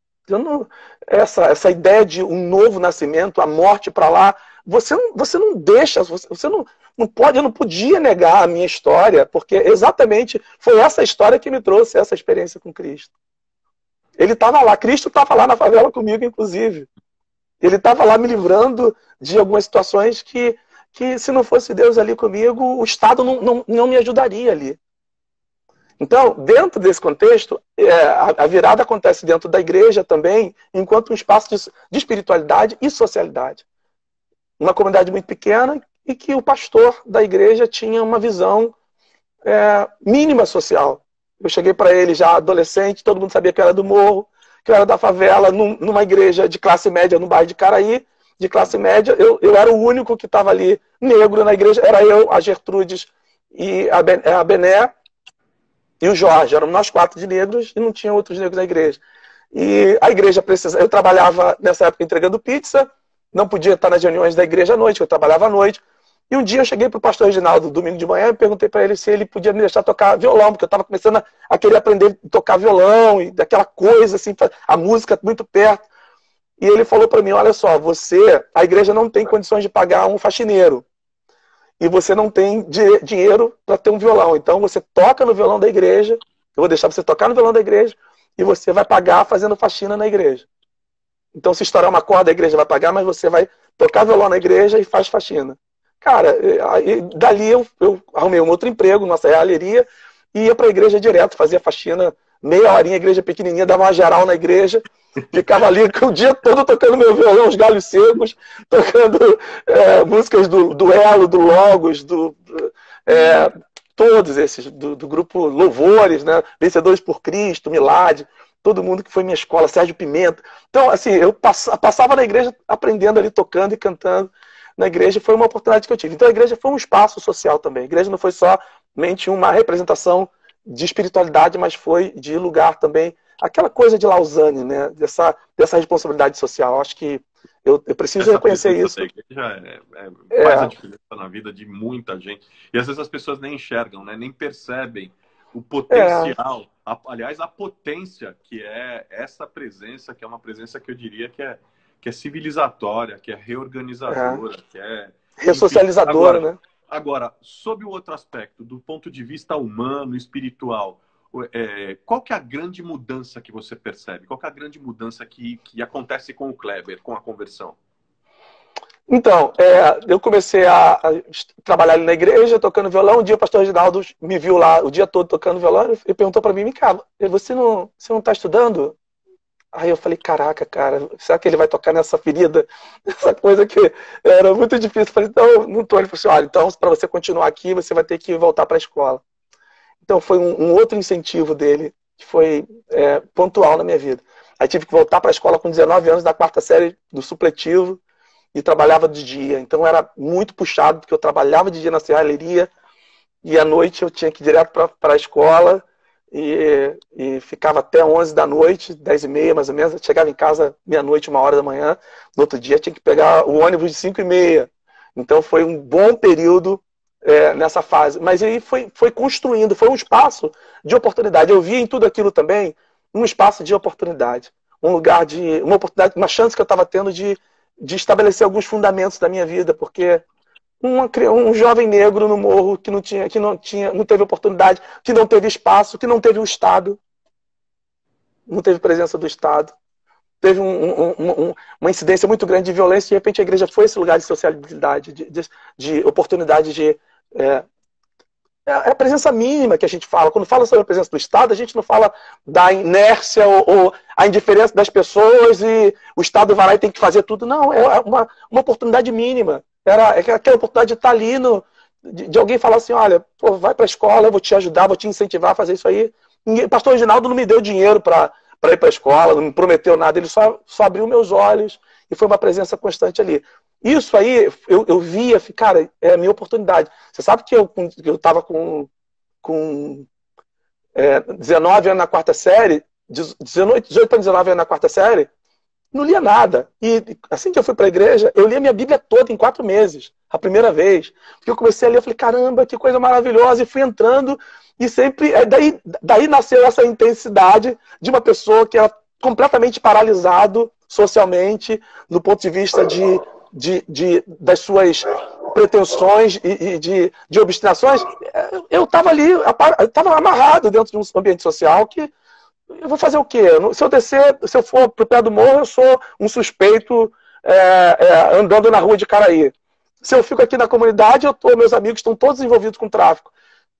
Essa ideia de um novo nascimento, a morte para lá, você não deixa, você não pode, eu não podia negar a minha história, porque exatamente foi essa história que me trouxe essa experiência com Cristo. Ele estava lá, Cristo estava lá na favela comigo, inclusive. Ele estava lá me livrando de algumas situações que se não fosse Deus ali comigo, o Estado não me ajudaria ali. Então, dentro desse contexto, a virada acontece dentro da igreja também, enquanto um espaço de espiritualidade e socialidade. Uma comunidade muito pequena e que o pastor da igreja tinha uma visão mínima social. Eu cheguei para ele já adolescente, todo mundo sabia que eu era do morro, que eu era da favela, numa igreja de classe média no bairro de Caraí, de classe média, eu era o único que estava ali negro na igreja, era eu, a Gertrudes e a Bené e o Jorge, eram nós 4 de negros e não tinha outros negros na igreja. E a igreja precisava, eu trabalhava nessa época entregando pizza, não podia estar nas reuniões da igreja à noite, eu trabalhava à noite. E um dia eu cheguei para o pastor Reginaldo, domingo de manhã, e perguntei para ele se ele podia me deixar tocar violão, porque eu estava começando a querer aprender a tocar violão, e daquela coisa, assim, a música muito perto. E ele falou para mim, olha só, a igreja não tem condições de pagar um faxineiro. E você não tem dinheiro para ter um violão. Então você toca no violão da igreja, eu vou deixar você tocar no violão da igreja, e você vai pagar fazendo faxina na igreja. Então se estourar uma corda, a igreja vai pagar, mas você vai tocar violão na igreja e faz faxina. Cara, dali eu arrumei um outro emprego, nossa realheria, e ia para a igreja direto, fazia faxina, meia horinha, igreja pequenininha, dava uma geral na igreja, ficava ali o dia todo tocando meu violão, os galhos secos, tocando músicas do Elo, do Logos, todos esses, do grupo Louvores, né? Vencedores por Cristo, Milad, todo mundo que foi minha escola, Sérgio Pimenta. Então, assim, eu passava na igreja aprendendo ali, tocando e cantando na igreja, foi uma oportunidade que eu tive. Então a igreja foi um espaço social também. A igreja não foi somente uma representação de espiritualidade, mas foi de lugar também, aquela coisa de Lausanne, né? Dessa responsabilidade social. Acho que eu preciso reconhecer isso. Da igreja faz a diferença na vida de muita gente. E às vezes as pessoas nem enxergam, né? Nem percebem o potencial, aliás, a potência que é essa presença, que é uma presença que eu diria que é civilizatória, que é reorganizadora, que é ressocializadora, né? Agora, sob o outro aspecto, do ponto de vista humano, espiritual, qual que é a grande mudança que você percebe? Qual que é a grande mudança que acontece com o Kleber, com a conversão? Então, eu comecei a trabalhar ali na igreja, tocando violão. Um dia o pastor Reginaldo me viu lá o dia todo tocando violão e perguntou para mim, cara, você não está estudando? Aí eu falei, caraca, cara, será que ele vai tocar nessa ferida? Essa coisa que era muito difícil. Eu falei, não estou. Ele falou assim, olha, então para você continuar aqui, você vai ter que voltar para a escola. Então foi um outro incentivo dele, que foi pontual na minha vida. Aí tive que voltar para a escola com 19 anos, da 4ª série do supletivo, e trabalhava de dia. Então era muito puxado, porque eu trabalhava de dia na serralheria, e à noite eu tinha que ir direto para a escola, e ficava até 11 da noite, 10h30 mais ou menos. Eu chegava em casa meia-noite, 1h da manhã. No outro dia tinha que pegar o ônibus de 5h30. Então foi um bom período nessa fase. Mas aí foi construindo, foi um espaço de oportunidade. Eu vi em tudo aquilo também um espaço de oportunidade. Um lugar uma oportunidade, uma chance que eu estava tendo de estabelecer alguns fundamentos da minha vida, porque um jovem negro no morro que não teve oportunidade, que não teve espaço, que não teve o Estado, não teve presença do Estado. teve uma incidência muito grande de violência, e de repente a igreja foi esse lugar de sociabilidade, de oportunidade de... É a presença mínima que a gente fala. Quando fala sobre a presença do Estado, a gente não fala da inércia ou a indiferença das pessoas e o Estado vai lá e tem que fazer tudo. Não, é uma oportunidade mínima. Era aquela oportunidade de estar ali, de alguém falar assim, olha, pô, vai para a escola, eu vou te ajudar, vou te incentivar a fazer isso aí. Pastor Reginaldo não me deu dinheiro para ir para a escola, não me prometeu nada, ele só abriu meus olhos e foi uma presença constante ali. Isso aí, eu via, cara, é a minha oportunidade. Você sabe que eu estava com 19 anos na quarta série, 18 para 19 anos na quarta série, não lia nada. E assim que eu fui para a igreja, eu li a minha Bíblia toda em 4 meses, a primeira vez. Porque eu comecei a ler, eu falei, caramba, que coisa maravilhosa, e fui entrando, e sempre... Daí nasceu essa intensidade de uma pessoa que era completamente paralisado socialmente, do ponto de vista das suas pretensões e de obstinações. Eu estava ali, estava amarrado dentro de um ambiente social que eu vou fazer o quê? Se eu for pro pé do morro, eu sou um suspeito andando na rua de Caraí. Se eu fico aqui na comunidade, meus amigos estão todos envolvidos com tráfico.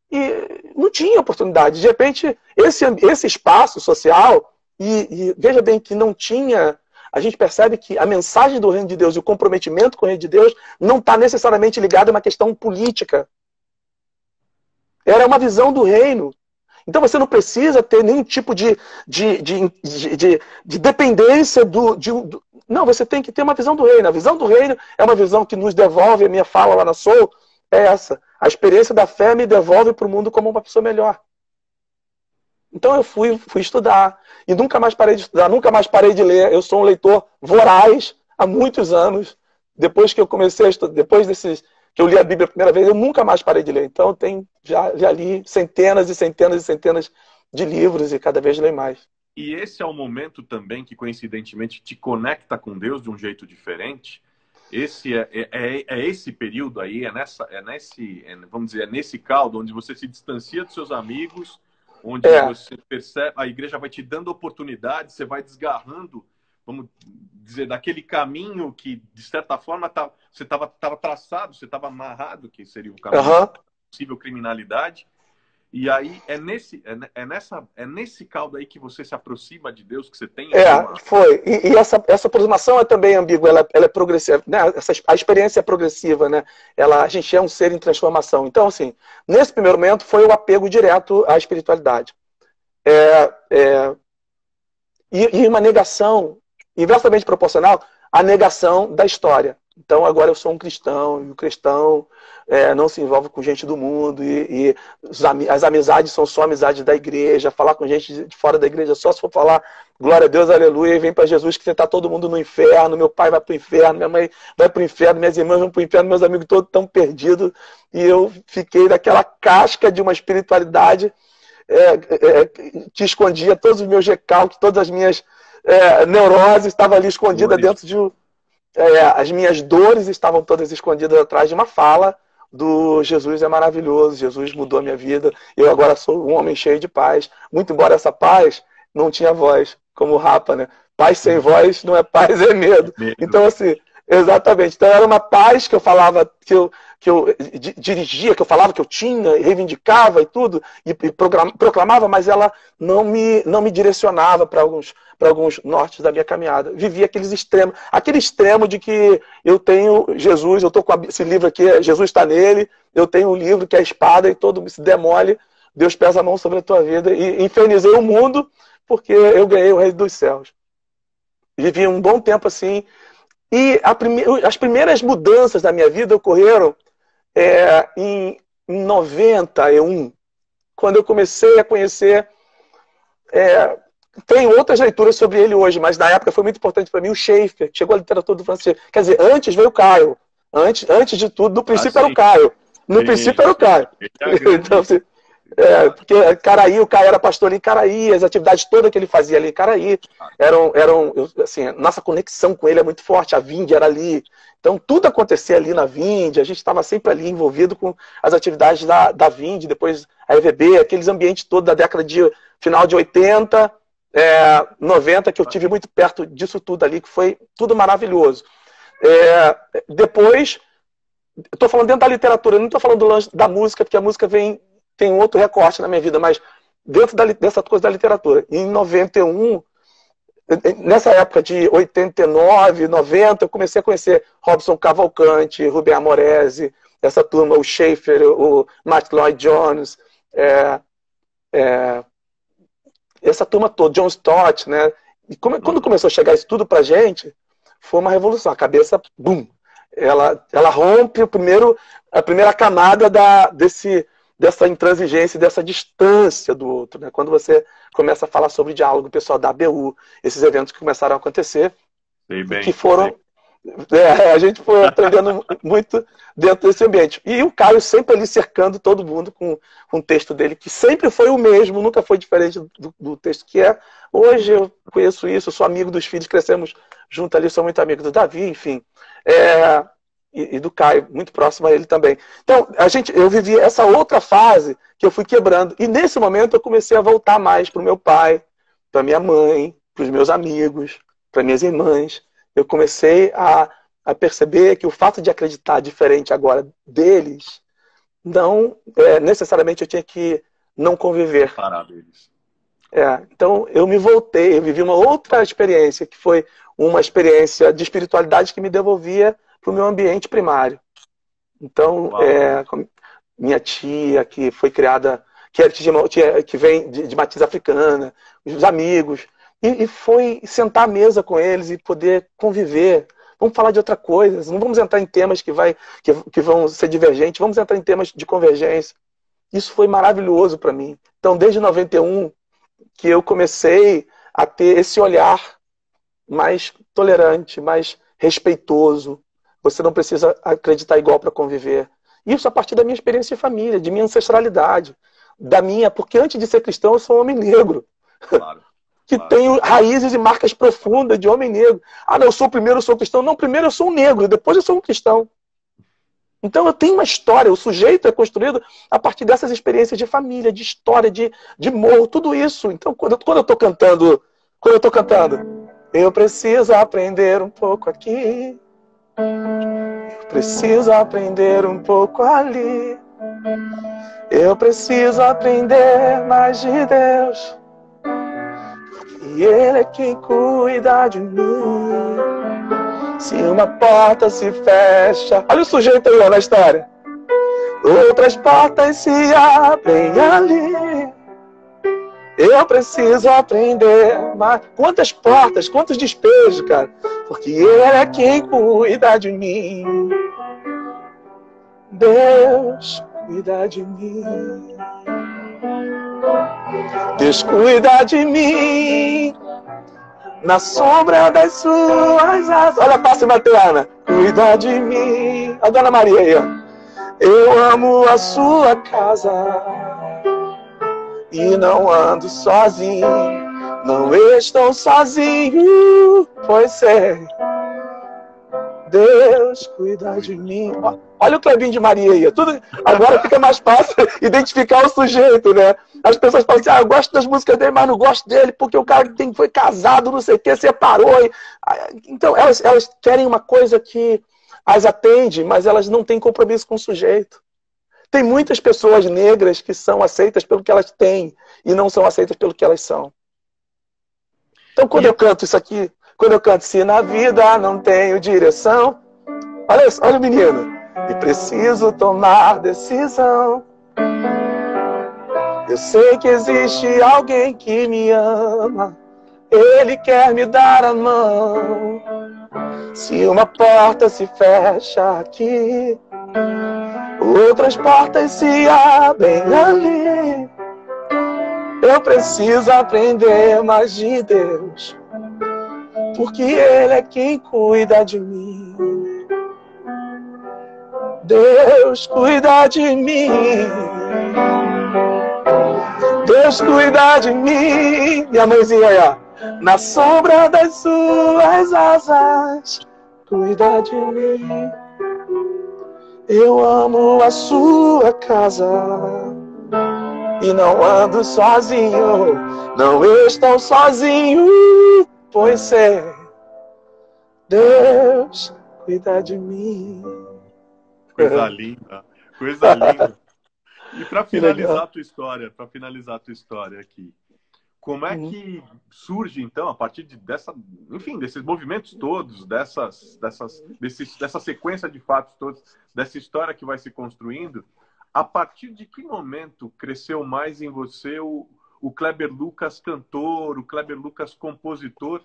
E não tinha oportunidade. De repente, esse espaço social, e veja bem que não tinha... A gente percebe que a mensagem do reino de Deus e o comprometimento com o reino de Deus não está necessariamente ligado a uma questão política. Era uma visão do reino. Então você não precisa ter nenhum tipo de dependência Não, você tem que ter uma visão do reino. A visão do reino é uma visão que nos devolve, a minha fala lá na Soul é essa. A experiência da fé me devolve para o mundo como uma pessoa melhor. Então eu fui estudar. E nunca mais parei de estudar, nunca mais parei de ler. Eu sou um leitor voraz há muitos anos. Depois que eu comecei a estudar, depois que eu li a Bíblia a primeira vez, eu nunca mais parei de ler. Então eu já li centenas e centenas e centenas de livros e cada vez leio mais. E esse é o momento também que, coincidentemente, te conecta com Deus de um jeito diferente. Esse esse período aí, vamos dizer, é nesse caldo onde você se distancia dos seus amigos, onde você percebe, a igreja vai te dando oportunidades, você vai desgarrando, vamos dizer, daquele caminho que, de certa forma, você estava traçado, você estava amarrado, que seria o caminho da possível criminalidade. E aí é nesse caldo aí que você se aproxima de Deus, que você tem... Foi. E essa aproximação é também ambígua, ela é progressiva, né? A experiência é progressiva, né? A gente é um ser em transformação. Então, assim, nesse primeiro momento foi o apego direto à espiritualidade. E uma negação, inversamente proporcional, à negação da história. Então, agora eu sou um cristão, e o cristão não se envolve com gente do mundo, e as amizades são só amizades da igreja, falar com gente de fora da igreja só se for falar glória a Deus, aleluia, e vem para Jesus que está todo mundo no inferno, meu pai vai para o inferno, minha mãe vai para o inferno, minhas irmãs vão para o inferno, meus amigos todos estão perdidos, e eu fiquei naquela casca de uma espiritualidade que escondia todos os meus recalques, todas as minhas neuroses, estavam ali escondidas dentro de as minhas dores estavam todas escondidas atrás de uma fala do Jesus é maravilhoso, Jesus mudou a minha vida, eu agora sou um homem cheio de paz. Muito embora essa paz não tinha voz, como o Rapa, né? Paz sem voz não é paz, é medo. Então, assim, exatamente. Então, era uma paz que eu falava, que eu dirigia, que eu falava que eu tinha, reivindicava e tudo, e proclamava, mas ela não me direcionava para alguns nortes da minha caminhada. Vivia aquele extremo de que eu tenho Jesus, eu estou com esse livro aqui, Jesus está nele, eu tenho um livro que é a espada e todo se demole, Deus pesa a mão sobre a tua vida, e infernizei o mundo porque eu ganhei o reino dos céus. Vivi um bom tempo assim, e as primeiras mudanças da minha vida ocorreram em 91, quando eu comecei a conhecer... tem outras leituras sobre ele hoje, mas na época foi muito importante para mim o Schaeffer, chegou a literatura do francês. Quer dizer, antes veio o Caio. Antes de tudo, no princípio era o Caio. No princípio era o Caio. Então, assim, porque Caraí, o Caio era pastor ali em Caraí, as atividades todas que ele fazia ali em Caraí assim, nossa conexão com ele é muito forte, a Vinde era ali. Então tudo acontecia ali na Vinde, a gente estava sempre ali envolvido com as atividades da Vinde, depois a EVB, aqueles ambientes todos da década de final de 80, 90, que eu tive muito perto disso tudo ali, que foi tudo maravilhoso. Depois, eu estou falando dentro da literatura, eu não estou falando da música, porque a música tem outro recorte na minha vida, mas dentro dessa coisa da literatura. Em 91, nessa época de 89, 90, eu comecei a conhecer Robson Cavalcante, Rubem Amoresi, essa turma, o Schaefer, o Mark Lloyd Jones, essa turma toda, John Stott, né? E quando começou a chegar isso tudo pra gente, foi uma revolução. A cabeça, bum! Ela rompe a primeira camada dessa intransigência, dessa distância do outro, né? Quando você começa a falar sobre diálogo, o pessoal da ABU, esses eventos que começaram a acontecer, que foram... a gente foi aprendendo muito dentro desse ambiente. E o Caio sempre ali cercando todo mundo com um texto dele, que sempre foi o mesmo, nunca foi diferente do texto que é. Hoje eu conheço isso, eu sou amigo dos filhos, crescemos junto ali, sou muito amigo do Davi, enfim. E do Caio, muito próximo a ele também. Então, eu vivi essa outra fase que eu fui quebrando. E nesse momento eu comecei a voltar mais para o meu pai, para minha mãe, para os meus amigos, para minhas irmãs. Eu comecei a perceber que o fato de acreditar diferente agora deles, não necessariamente eu tinha que não conviver. Parar deles. Então eu me voltei, eu vivi uma outra experiência, que foi uma experiência de espiritualidade que me devolvia para o meu ambiente primário. Então, minha tia, que foi criada, que vem de matriz africana, os amigos, e foi sentar à mesa com eles e poder conviver. Vamos falar de outra coisa, não vamos entrar em temas que vão ser divergentes, vamos entrar em temas de convergência. Isso foi maravilhoso para mim. Então, desde 91, que eu comecei a ter esse olhar mais tolerante, mais respeitoso. Você não precisa acreditar igual para conviver. Isso a partir da minha experiência de família, de minha ancestralidade, porque antes de ser cristão eu sou um homem negro. Claro. Que tenho raízes e marcas profundas de homem negro. Não, eu sou cristão. Não, primeiro eu sou um negro, depois eu sou um cristão. Então eu tenho uma história, o sujeito é construído a partir dessas experiências de família, de história, de morro, tudo isso. Então quando eu estou cantando, eu preciso aprender um pouco aqui, eu preciso aprender um pouco ali, eu preciso aprender mais de Deus. E Ele é quem cuida de mim. Se uma porta se fecha, olha o sujeito aí na história, outras portas se abrem ali. Eu preciso aprender mais. Quantas portas, quantos despejos, cara. Porque Ele é quem cuida de mim. Deus cuida de mim. Deus cuida de mim, na sombra das suas asas. Olha a passe materna. Cuida de mim. A Dona Maria aí, ó. Eu amo a sua casa e não ando sozinho. Não estou sozinho, pois sei. Deus cuida de mim. Olha o Clebinho de Maria aí. Agora fica mais fácil identificar o sujeito, né? As pessoas falam assim, eu gosto das músicas dele, mas não gosto dele porque o cara foi casado, não sei o que, separou. Então, elas querem uma coisa que as atende, mas elas não têm compromisso com o sujeito. Tem muitas pessoas negras que são aceitas pelo que elas têm e não são aceitas pelo que elas são. Então, quando eu canto isso aqui, se na vida não tenho direção, olha isso, olha o menino, e preciso tomar decisão. Eu sei que existe alguém que me ama, Ele quer me dar a mão. Se uma porta se fecha aqui, outras portas se abrem ali. Eu preciso aprender mais de Deus, porque Ele é quem cuida de mim. Deus cuida de mim. Deus cuida de mim. Minha mãezinha aí, ó. Na sombra das suas asas, cuida de mim. Eu amo a sua casa e não ando sozinho, não estou sozinho, pois sei, Deus cuida de mim. Coisa linda, coisa linda. E para Que finalizar legal. a tua história, aqui, como é que surge, então, a partir enfim, desses movimentos todos, dessa sequência de fatos todos, dessa história que vai se construindo, a partir de que momento cresceu mais em você o Kleber Lucas cantor, o Kleber Lucas compositor,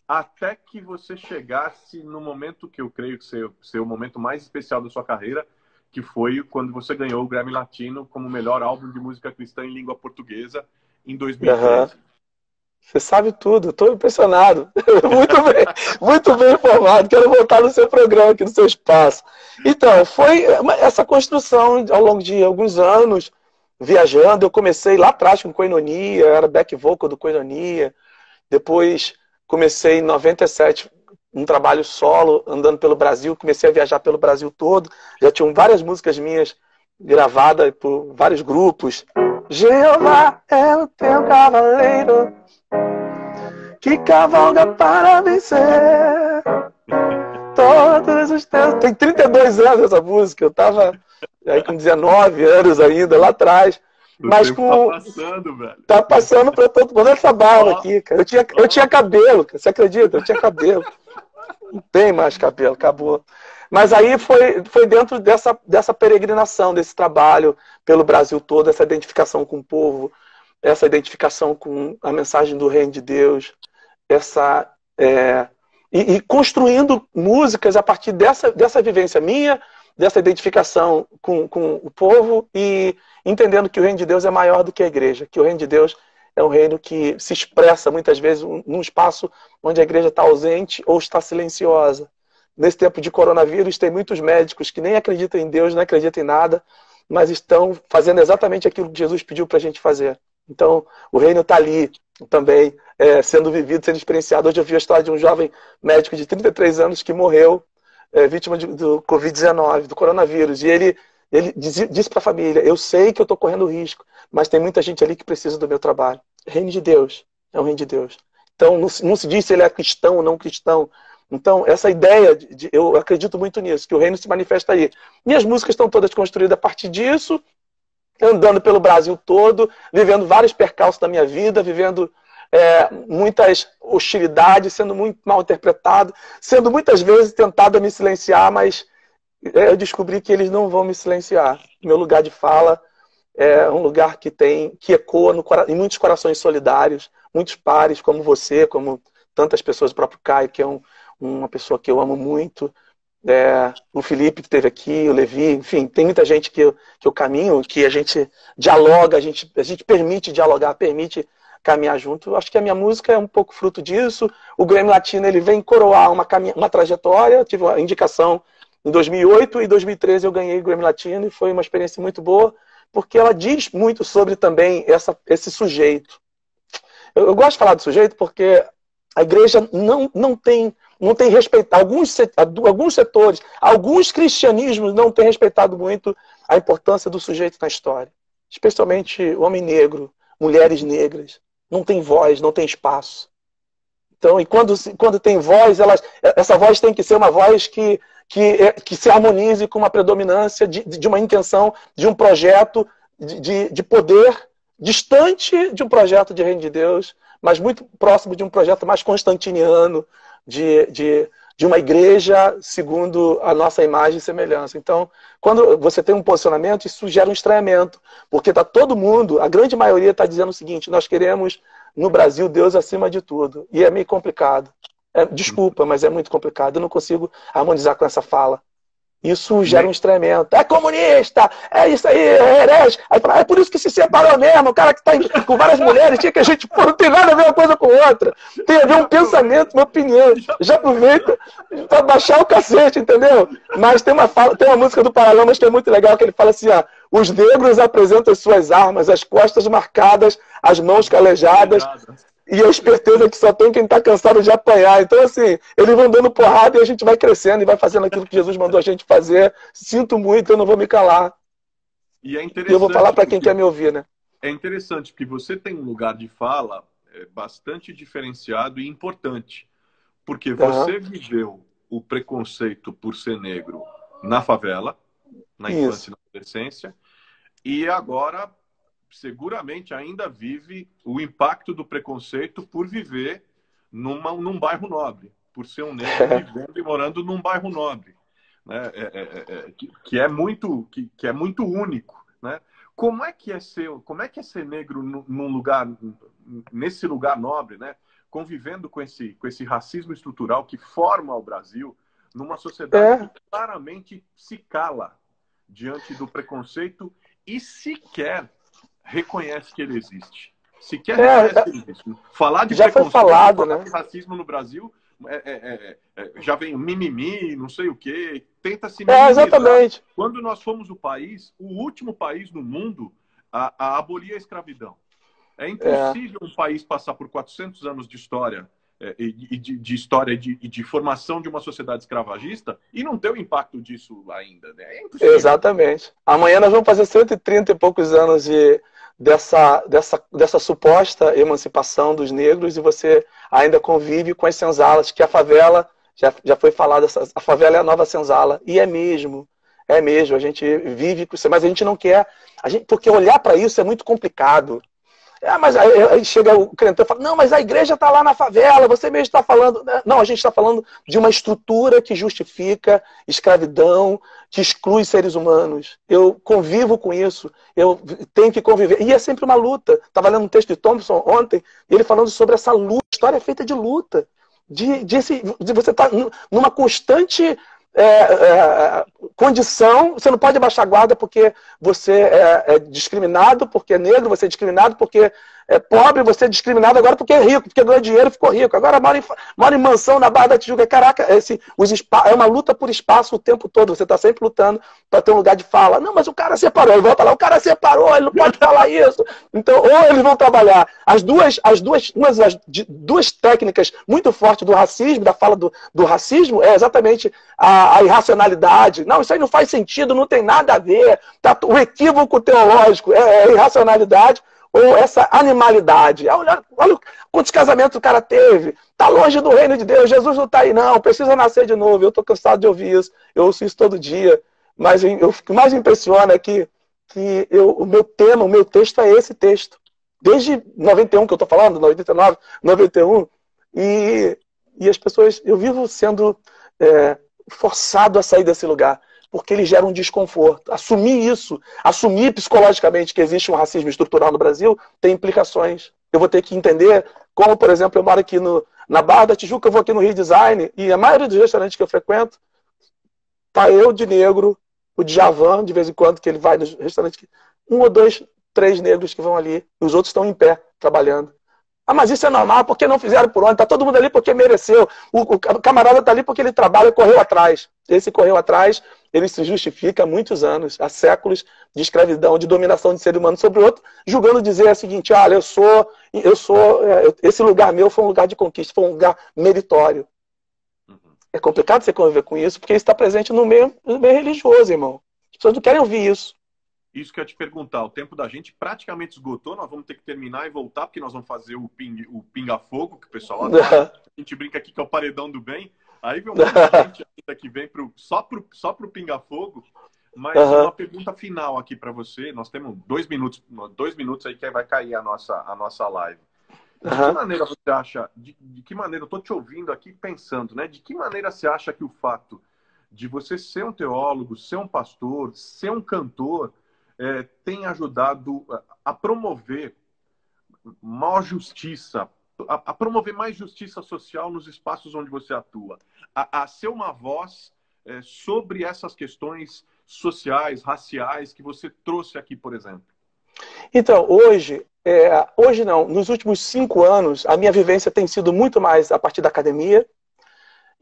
até que você chegasse no momento que eu creio que ser o momento mais especial da sua carreira, que foi quando você ganhou o Grammy Latino como melhor álbum de música cristã em língua portuguesa em Aham. 2013. Você sabe tudo, estou impressionado. Muito bem informado. Quero voltar no seu programa, aqui no seu espaço. Então, foi essa construção ao longo de alguns anos, viajando. Eu comecei lá atrás com Koinonia, era back vocal do Koinonia. Depois comecei em 97 um trabalho solo, andando pelo Brasil. Comecei a viajar pelo Brasil todo. Já tinham várias músicas minhas gravadas por vários grupos. Jeová é o teu cavaleiro que cavalga para vencer todos os teus... Tem 32 anos essa música, eu tava aí com 19 anos ainda, lá atrás. Mas com... Tá passando, velho. Tá passando pra todo mundo essa barba aqui, cara. Eu tinha cabelo, cara. Você acredita? Eu tinha cabelo. Não tem mais cabelo, acabou. Mas aí foi dentro dessa peregrinação, desse trabalho pelo Brasil todo, essa identificação com o povo, essa identificação com a mensagem do Reino de Deus, e construindo músicas a partir dessa vivência minha, dessa identificação com o povo e entendendo que o Reino de Deus é maior do que a igreja, que o Reino de Deus é um reino que se expressa muitas vezes num espaço onde a igreja está ausente ou está silenciosa. Nesse tempo de coronavírus, tem muitos médicos que nem acreditam em Deus, não acreditam em nada, mas estão fazendo exatamente aquilo que Jesus pediu para a gente fazer. Então, o reino está ali também, sendo vivido, sendo experienciado. Hoje eu vi a história de um jovem médico de 33 anos que morreu vítima do Covid-19, do coronavírus. E ele disse para a família, eu sei que eu estou correndo risco, mas tem muita gente ali que precisa do meu trabalho. Reino de Deus, é o reino de Deus. Então, não se diz se ele é cristão ou não cristão. Então, essa ideia, eu acredito muito nisso, que o reino se manifesta aí. Minhas músicas estão todas construídas a partir disso, andando pelo Brasil todo, vivendo vários percalços da minha vida, vivendo muitas hostilidades, sendo muito mal interpretado, sendo muitas vezes tentado a me silenciar, mas eu descobri que eles não vão me silenciar. Meu lugar de fala é um lugar que ecoa em muitos corações solidários, muitos pares como você, como tantas pessoas, o próprio Caio, que é uma pessoa que eu amo muito, o Felipe que esteve aqui, o Levi, enfim, tem muita gente que eu caminho, que a gente dialoga, a gente permite dialogar, permite caminhar junto. Eu acho que a minha música é um pouco fruto disso. O Grammy Latino ele vem coroar uma trajetória. Eu tive uma indicação em 2008 e 2013 eu ganhei o Grammy Latino e foi uma experiência muito boa, porque ela diz muito sobre também esse sujeito. Eu gosto de falar do sujeito porque a igreja não tem respeitado, alguns setores, alguns cristianismos não têm respeitado muito a importância do sujeito na história. Especialmente o homem negro, mulheres negras. Não tem voz, não tem espaço. Então, e quando tem voz, essa voz tem que ser uma voz que se harmonize com uma predominância de uma intenção, de um projeto de poder distante de um projeto de reino de Deus, mas muito próximo de um projeto mais constantiniano, de uma igreja segundo a nossa imagem e semelhança. Então, quando você tem um posicionamento, isso gera um estranhamento, porque tá todo mundo, a grande maioria está dizendo o seguinte, nós queremos no Brasil Deus acima de tudo. E é meio complicado. Desculpa, mas é muito complicado. Eu não consigo harmonizar com essa fala. Isso gera um estranhamento. É comunista, é isso aí, é herege. Aí fala, é por isso que se separou mesmo. O cara que está com várias mulheres, tinha que a gente, não tem nada a ver uma coisa com outra. Tem a ver um pensamento, uma opinião. Já aproveita para baixar o cacete, entendeu? Mas tem uma música do Paralamas que é muito legal, que ele fala assim, ó, os negros apresentam suas armas, as costas marcadas, as mãos calejadas. E a esperteza que só tem quem está cansado de apanhar. Então, assim, eles vão dando porrada e a gente vai crescendo e vai fazendo aquilo que Jesus mandou a gente fazer. Sinto muito, eu não vou me calar. E é interessante. E eu vou falar para quem quer me ouvir, né? é interessante, porque você tem um lugar de fala bastante diferenciado e importante. Porque Aham. você viveu o preconceito por ser negro na favela, na infância Isso. e na adolescência, e agora, seguramente, ainda vive o impacto do preconceito por viver num bairro nobre, por ser um negro vivendo e morando num bairro nobre, né? Que é muito único, né? Como é que é ser negro num lugar, nesse lugar nobre, né? Convivendo com esse racismo estrutural que forma o Brasil numa sociedade que É, claramente se cala diante do preconceito e sequer reconhece que ele existe. Sequer reconhece é, que ele existe. Falar de já foi preconceito, falado, falar né? de racismo no Brasil, já vem mimimi, não sei o quê, tenta se É, minimizar. exatamente. Quando nós fomos o último país no mundo a abolir a escravidão. É É. impossível um país passar por 400 anos de história de história e de formação de uma sociedade escravagista e não ter o impacto disso ainda, né? É impossível. Exatamente. Amanhã nós vamos fazer 130 e poucos anos dessa suposta emancipação dos negros e você ainda convive com as senzalas, que a favela, já foi falado, a favela é a nova senzala. E é mesmo, a gente vive com isso, mas a gente não quer, porque olhar para isso é muito complicado. Mas aí chega o crentão e fala, não, mas a igreja está lá na favela, você mesmo está falando. Não, a gente está falando de uma estrutura que justifica escravidão, que exclui seres humanos. Eu convivo com isso, eu tenho que conviver. E é sempre uma luta. Estava lendo um texto de Thompson ontem, ele falando sobre essa luta. A história é feita de luta. De você estar numa constante condição, você não pode baixar a guarda porque você é discriminado, porque é negro, você é discriminado porque é pobre, você é discriminado agora porque é rico, porque ganhou dinheiro e ficou rico. Agora mora em mansão na Barra da Tijuca. Caraca, é uma luta por espaço o tempo todo. Você está sempre lutando para ter um lugar de fala. Não, mas o cara separou. Ele volta lá, o cara separou, ele não pode falar isso. Então, ou eles vão trabalhar duas técnicas muito fortes do racismo, da fala do racismo, é exatamente a irracionalidade. Não, isso aí não faz sentido, não tem nada a ver. Tá, o equívoco teológico é irracionalidade ou essa animalidade. Olha quantos casamentos o cara teve. Tá longe do reino de Deus. Jesus não tá aí, não. Precisa nascer de novo. Eu tô cansado de ouvir isso. Eu ouço isso todo dia. Mas o que mais me impressiona é que o meu tema, o meu texto é esse texto. Desde 91 que eu tô falando, 89, 91. E as pessoas... Eu vivo sendo forçado a sair desse lugar. Porque ele gera um desconforto. Assumir isso, assumir psicologicamente que existe um racismo estrutural no Brasil, tem implicações. Eu vou ter que entender como, por exemplo, eu moro aqui na Barra da Tijuca, eu vou aqui no Rio Design, e a maioria dos restaurantes que eu frequento, tá eu de negro, o Djavan, de vez em quando, que ele vai nos restaurantes, um ou dois, três negros que vão ali, e os outros estão em pé, trabalhando. Ah, mas isso é normal, porque não fizeram por onde? Tá todo mundo ali porque mereceu. O camarada tá ali porque ele trabalha e correu atrás. Esse correu atrás, ele se justifica há muitos anos, há séculos de escravidão, de dominação de ser humano sobre o outro, julgando dizer o seguinte, olha, esse lugar meu foi um lugar de conquista, foi um lugar meritório. É complicado você conviver com isso, porque isso está presente no meio religioso, irmão. As pessoas não querem ouvir isso. Isso que eu ia te perguntar, o tempo da gente praticamente esgotou, nós vamos ter que terminar e voltar, porque nós vamos fazer o pinga-fogo, que o pessoal adora. A gente brinca aqui que é o paredão do bem. Aí vem um monte de gente ainda que vem só pro pinga-fogo. Mas uma pergunta final aqui para você. Nós temos 2 minutos aí que vai cair a nossa live. De que maneira você acha, de que maneira, eu estou te ouvindo aqui pensando, né? De que maneira você acha que o fato de você ser um teólogo, ser um pastor, ser um cantor, tem ajudado a promover maior justiça, a promover mais justiça social nos espaços onde você atua, a ser uma voz sobre essas questões sociais, raciais que você trouxe aqui, por exemplo? Então, hoje não, nos últimos 5 anos, a minha vivência tem sido muito mais a partir da academia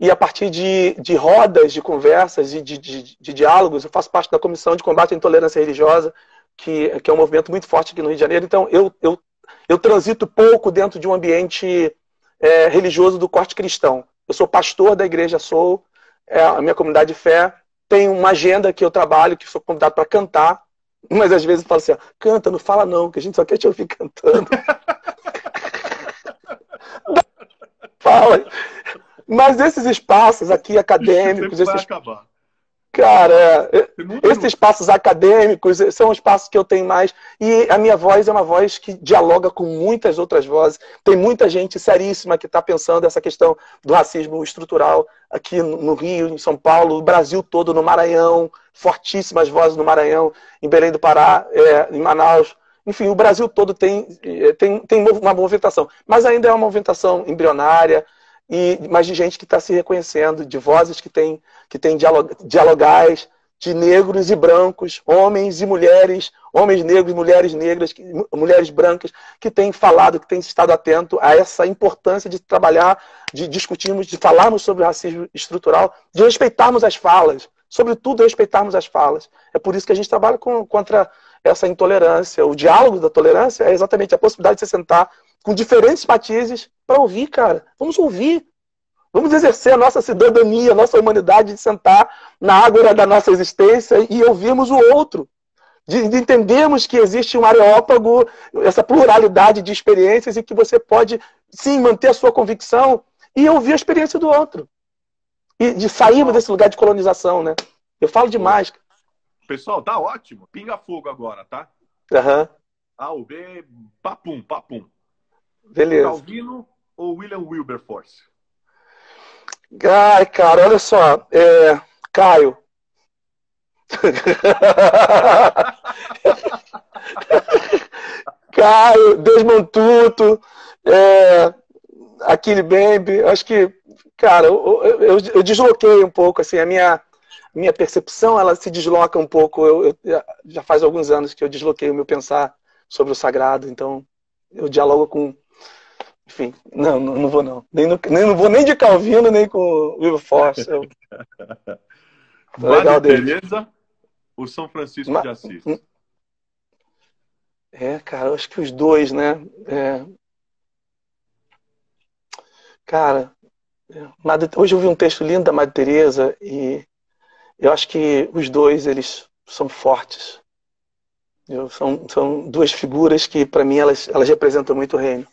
e a partir de rodas, de conversas e de diálogos. Eu faço parte da Comissão de Combate à Intolerância Religiosa, que é um movimento muito forte aqui no Rio de Janeiro. Então, eu transito pouco dentro de um ambiente religioso do corte cristão. Eu sou pastor da Igreja Soul, a minha comunidade de fé. Tem uma agenda que eu trabalho, que sou convidado para cantar Mas às vezes fala assim, ó, canta, não fala não, que a gente só quer te ouvir cantando. Fala. Mas esses espaços aqui acadêmicos, Vai acabar. Cara, Tem muito esses espaços acadêmicos são espaços que eu tenho mais. E a minha voz é uma voz que dialoga com muitas outras vozes. Tem muita gente seríssima que está pensando essa questão do racismo estrutural aqui no Rio, em São Paulo, no Brasil todo, no Maranhão. Fortíssimas vozes no Maranhão, em Belém do Pará, em Manaus. Enfim, o Brasil todo tem uma movimentação. Mas ainda é uma movimentação embrionária, mas de gente que está se reconhecendo, de vozes que têm dialogais, de negros e brancos, homens e mulheres, homens negros, mulheres negras, mulheres brancas, que têm falado, que têm estado atento a essa importância de trabalhar, de discutirmos, de falarmos sobre racismo estrutural, de respeitarmos as falas, sobretudo respeitarmos as falas. É por isso que a gente trabalha contra essa intolerância. O diálogo da tolerância é exatamente a possibilidade de você sentar com diferentes matizes para ouvir, cara. Vamos ouvir. Vamos exercer a nossa cidadania, a nossa humanidade de sentar na ágora da nossa existência e ouvirmos o outro. De entendermos que existe um areópago, essa pluralidade de experiências e que você pode, sim, manter a sua convicção e ouvir a experiência do outro. E de sairmos desse lugar de colonização, né? Eu falo demais. Pessoal, tá ótimo. Pinga fogo agora, tá? Aham. A ou B, papum, papum. Beleza. Calvino ou William Wilberforce? Ai, cara, olha só. Caio. Caio, Desmond Tutu, Achille Mbembe. Acho que, cara, eu desloquei um pouco, assim, a minha percepção, ela se desloca um pouco. Já faz alguns anos que eu desloquei o meu pensar sobre o sagrado, então eu dialogo com... Enfim, não vou não. Não vou nem de Calvino, nem com o Wilberforce. Madre Teresa ou São Francisco de Assis? Cara, eu acho que os dois, né? Cara, hoje eu vi um texto lindo da Madre Teresa e eu acho que os dois, eles são fortes. São duas figuras que, para mim, elas representam muito o reino.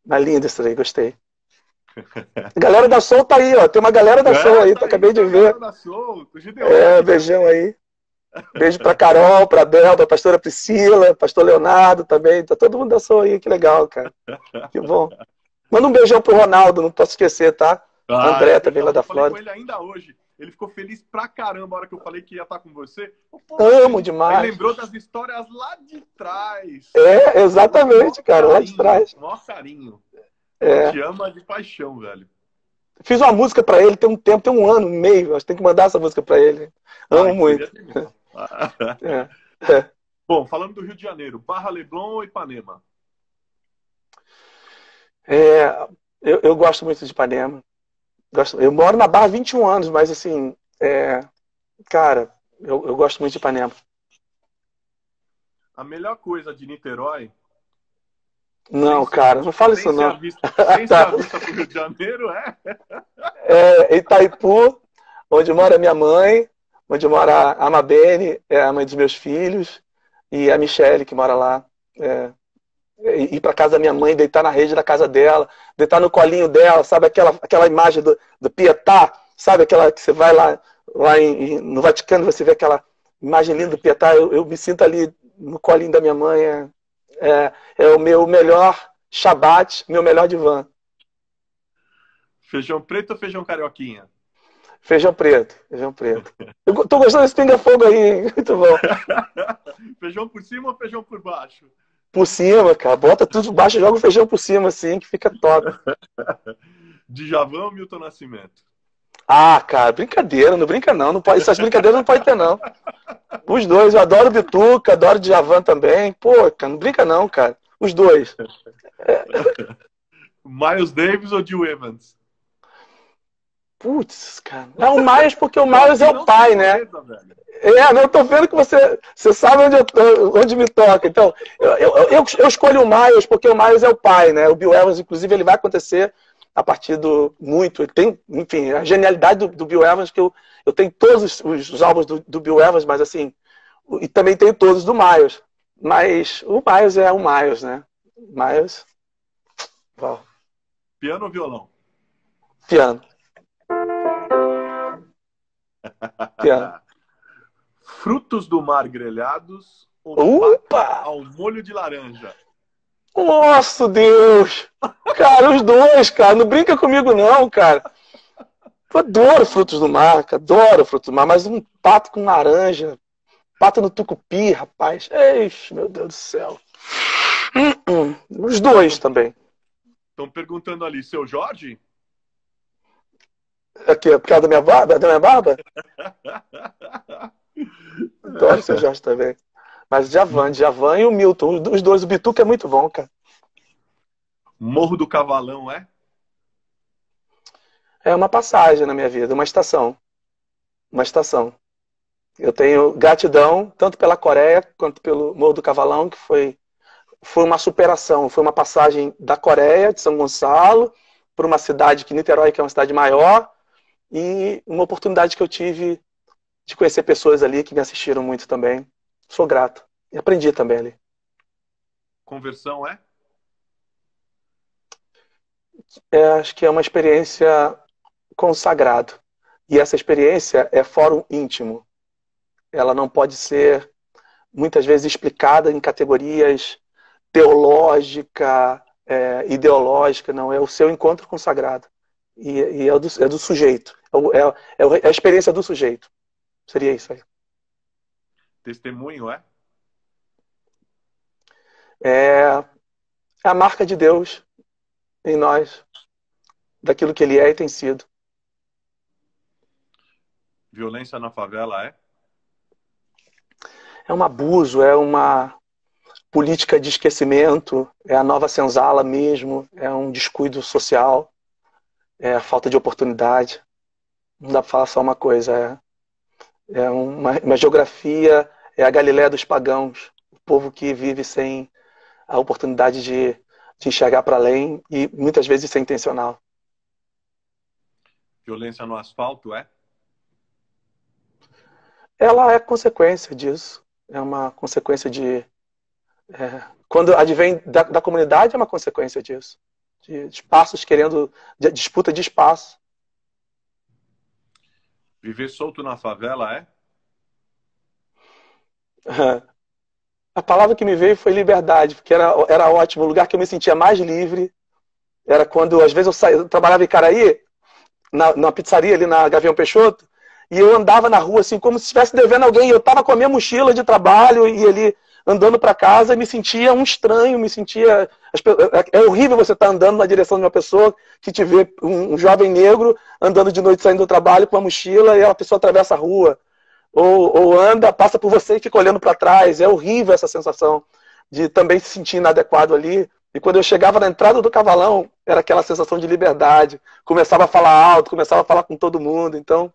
Mas linda isso aí, gostei. A galera da Soul tá aí, ó. Tem uma galera da Soul aí, acabei de ver. Beijão aí. Beijo pra Carol, pra Bel, pra pastora Priscila, pastor Leonardo também. Tá todo mundo da Soul aí, que legal, cara. Que bom. Manda um beijão pro Ronaldo, não posso esquecer, tá? André também lá da Flórida. Eu falei com ele ainda hoje. Ele ficou feliz pra caramba a hora que eu falei que ia estar com você. Amo demais. Ele lembrou das histórias lá de trás. Exatamente, cara, lá de trás. Mó carinho. Te ama de paixão, velho. Fiz uma música pra ele tem um tempo, tem um ano e meio. Acho que tem que mandar essa música pra ele. Amo muito. Bom, falando do Rio de Janeiro, Barra Leblon ou Ipanema? Eu gosto muito de Ipanema. Eu moro na Barra há 21 anos, mas assim, cara, eu gosto muito de Ipanema. A melhor coisa de Niterói... Não, cara, não fala isso não. Sem ser a vista pro Rio de Janeiro, Itaipu, onde mora minha mãe, onde mora a Mabene, a mãe dos meus filhos, e a Michele, que mora lá. Ir pra casa da minha mãe, deitar na rede da casa dela, deitar no colinho dela, sabe aquela imagem do Pietà, sabe aquela que você vai lá no Vaticano, você vê aquela imagem linda do Pietà, eu me sinto ali no colinho da minha mãe, é o meu melhor Shabbat, meu melhor divã. Feijão preto ou feijão carioquinha? Feijão preto. Eu tô gostando desse pinga-fogo aí, hein? Muito bom. Feijão por cima ou feijão por baixo? Por cima, cara. Bota tudo por baixo e joga o feijão por cima, assim, que fica top. Djavan ou Milton Nascimento? Cara, brincadeira, não brinca não. Essas brincadeiras não pode ter, não. Os dois, eu adoro Bituca, adoro Djavan também. Pô, cara, não brinca não, cara. Os dois. Miles Davis ou Gil Evans? Putz, cara. Não, o Miles, porque o Miles é o pai, né? Eu tô vendo que você sabe onde me toca. Então, eu escolho o Miles porque o Miles é o pai, né? O Bill Evans, inclusive, ele vai acontecer a partir do muito. Tem, enfim, a genialidade do Bill Evans, que eu tenho todos os álbuns do Bill Evans, mas assim, E também tenho todos do Miles. Mas o Miles é o Miles, né? Miles. Uau. Piano ou violão? Piano. Piano. Frutos do mar grelhados ou Opa! ao molho de laranja? Nossa, Deus! Cara, os dois, cara. Não brinca comigo, não, cara. Eu adoro frutos do mar, cara. Adoro frutos do mar. Mas um pato com laranja. Pato no tucupi, rapaz. Eixe, meu Deus do céu. Os dois também. Estão perguntando ali, seu Jorge? Aqui, por causa da minha barba? Da minha barba? Adoro o seu Jorge também. Mas Djavan e o Milton. Os dois, o Bituca é muito bom, cara. Morro do Cavalão, é? É uma passagem na minha vida, uma estação. Uma estação. Eu tenho gratidão, tanto pela Coreia, quanto pelo Morro do Cavalão, que foi uma superação. Foi uma passagem da Coreia, de São Gonçalo, para uma cidade que Niterói, que é uma cidade maior, e uma oportunidade que eu tive de conhecer pessoas ali que me assistiram muito também. Sou grato. E aprendi também ali. Conversão, é? Acho que é uma experiência com o sagrado. E essa experiência é fórum íntimo. Ela não pode ser, muitas vezes, explicada em categorias teológica, ideológica, não. É o seu encontro com o sagrado. E é do sujeito. É a experiência do sujeito. Seria isso aí. Testemunho, é? É a marca de Deus em nós, daquilo que Ele é e tem sido. Violência na favela, é? É um abuso, é uma política de esquecimento, é a nova senzala mesmo, é um descuido social, é a falta de oportunidade. Não dá para falar só uma coisa, é uma geografia, é a Galileia dos pagãos, o povo que vive sem a oportunidade de enxergar para além e muitas vezes isso é intencional. Violência no asfalto, é? Ela é consequência disso, é uma consequência quando advém da comunidade é uma consequência disso, de espaços querendo, de disputa de espaço. Viver solto na favela, é? A palavra que me veio foi liberdade, porque era ótimo, o lugar que eu me sentia mais livre era quando, às vezes, eu trabalhava em Caraí, na pizzaria ali na Gavião Peixoto, e eu andava na rua assim, como se estivesse devendo alguém, eu estava com a minha mochila de trabalho e ali andando para casa e me sentia um estranho, me sentia... É horrível você estar andando na direção de uma pessoa que te vê, um jovem negro, andando de noite saindo do trabalho com uma mochila e a pessoa atravessa a rua. Ou anda, passa por você e fica olhando para trás. É horrível essa sensação de também se sentir inadequado ali. E quando eu chegava na entrada do Cavalão, era aquela sensação de liberdade. Começava a falar alto, começava a falar com todo mundo. Então,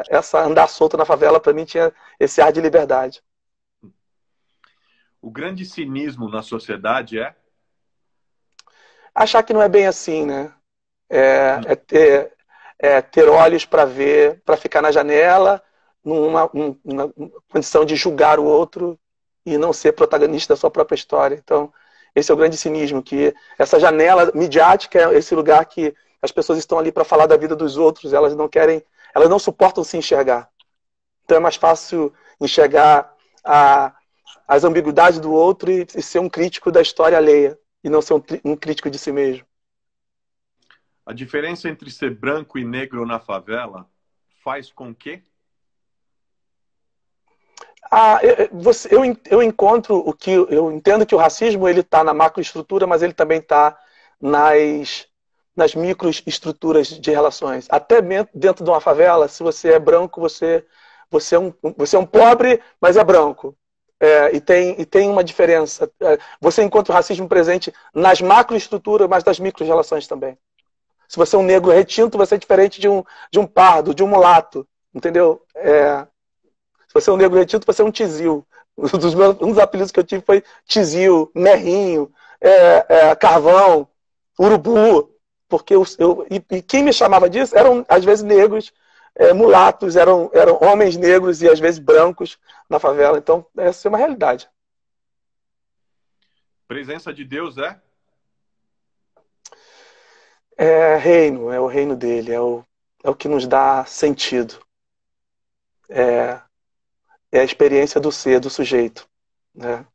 essa andar solto na favela, para mim, tinha esse ar de liberdade. O grande cinismo na sociedade é? Achar que não é bem assim, né? Ter olhos para ver, para ficar na janela, numa condição de julgar o outro e não ser protagonista da sua própria história. Então, esse é o grande cinismo, que essa janela midiática é esse lugar que as pessoas estão ali para falar da vida dos outros, elas não suportam se enxergar. Então é mais fácil enxergar as ambiguidades do outro e ser um crítico da história alheia, e não ser um crítico de si mesmo. A diferença entre ser branco e negro na favela faz com que? Eu entendo que o racismo ele está na macroestrutura, mas ele também está nas microestruturas de relações. Até dentro de uma favela, se você é branco, você é um pobre, mas é branco. E tem uma diferença. Você encontra o racismo presente nas macroestruturas, mas nas micro-relações também. Se você é um negro retinto, você é diferente de um pardo, de um mulato. Entendeu? Se você é um negro retinto, você é um tizil. Um dos apelidos que eu tive foi tizil, merrinho, carvão, urubu. Porque e quem me chamava disso eram, às vezes, negros mulatos, eram homens negros e às vezes brancos na favela. Então, essa é uma realidade. Presença de Deus É reino, é o reino dele, é o que nos dá sentido. É a experiência do ser, do sujeito, né?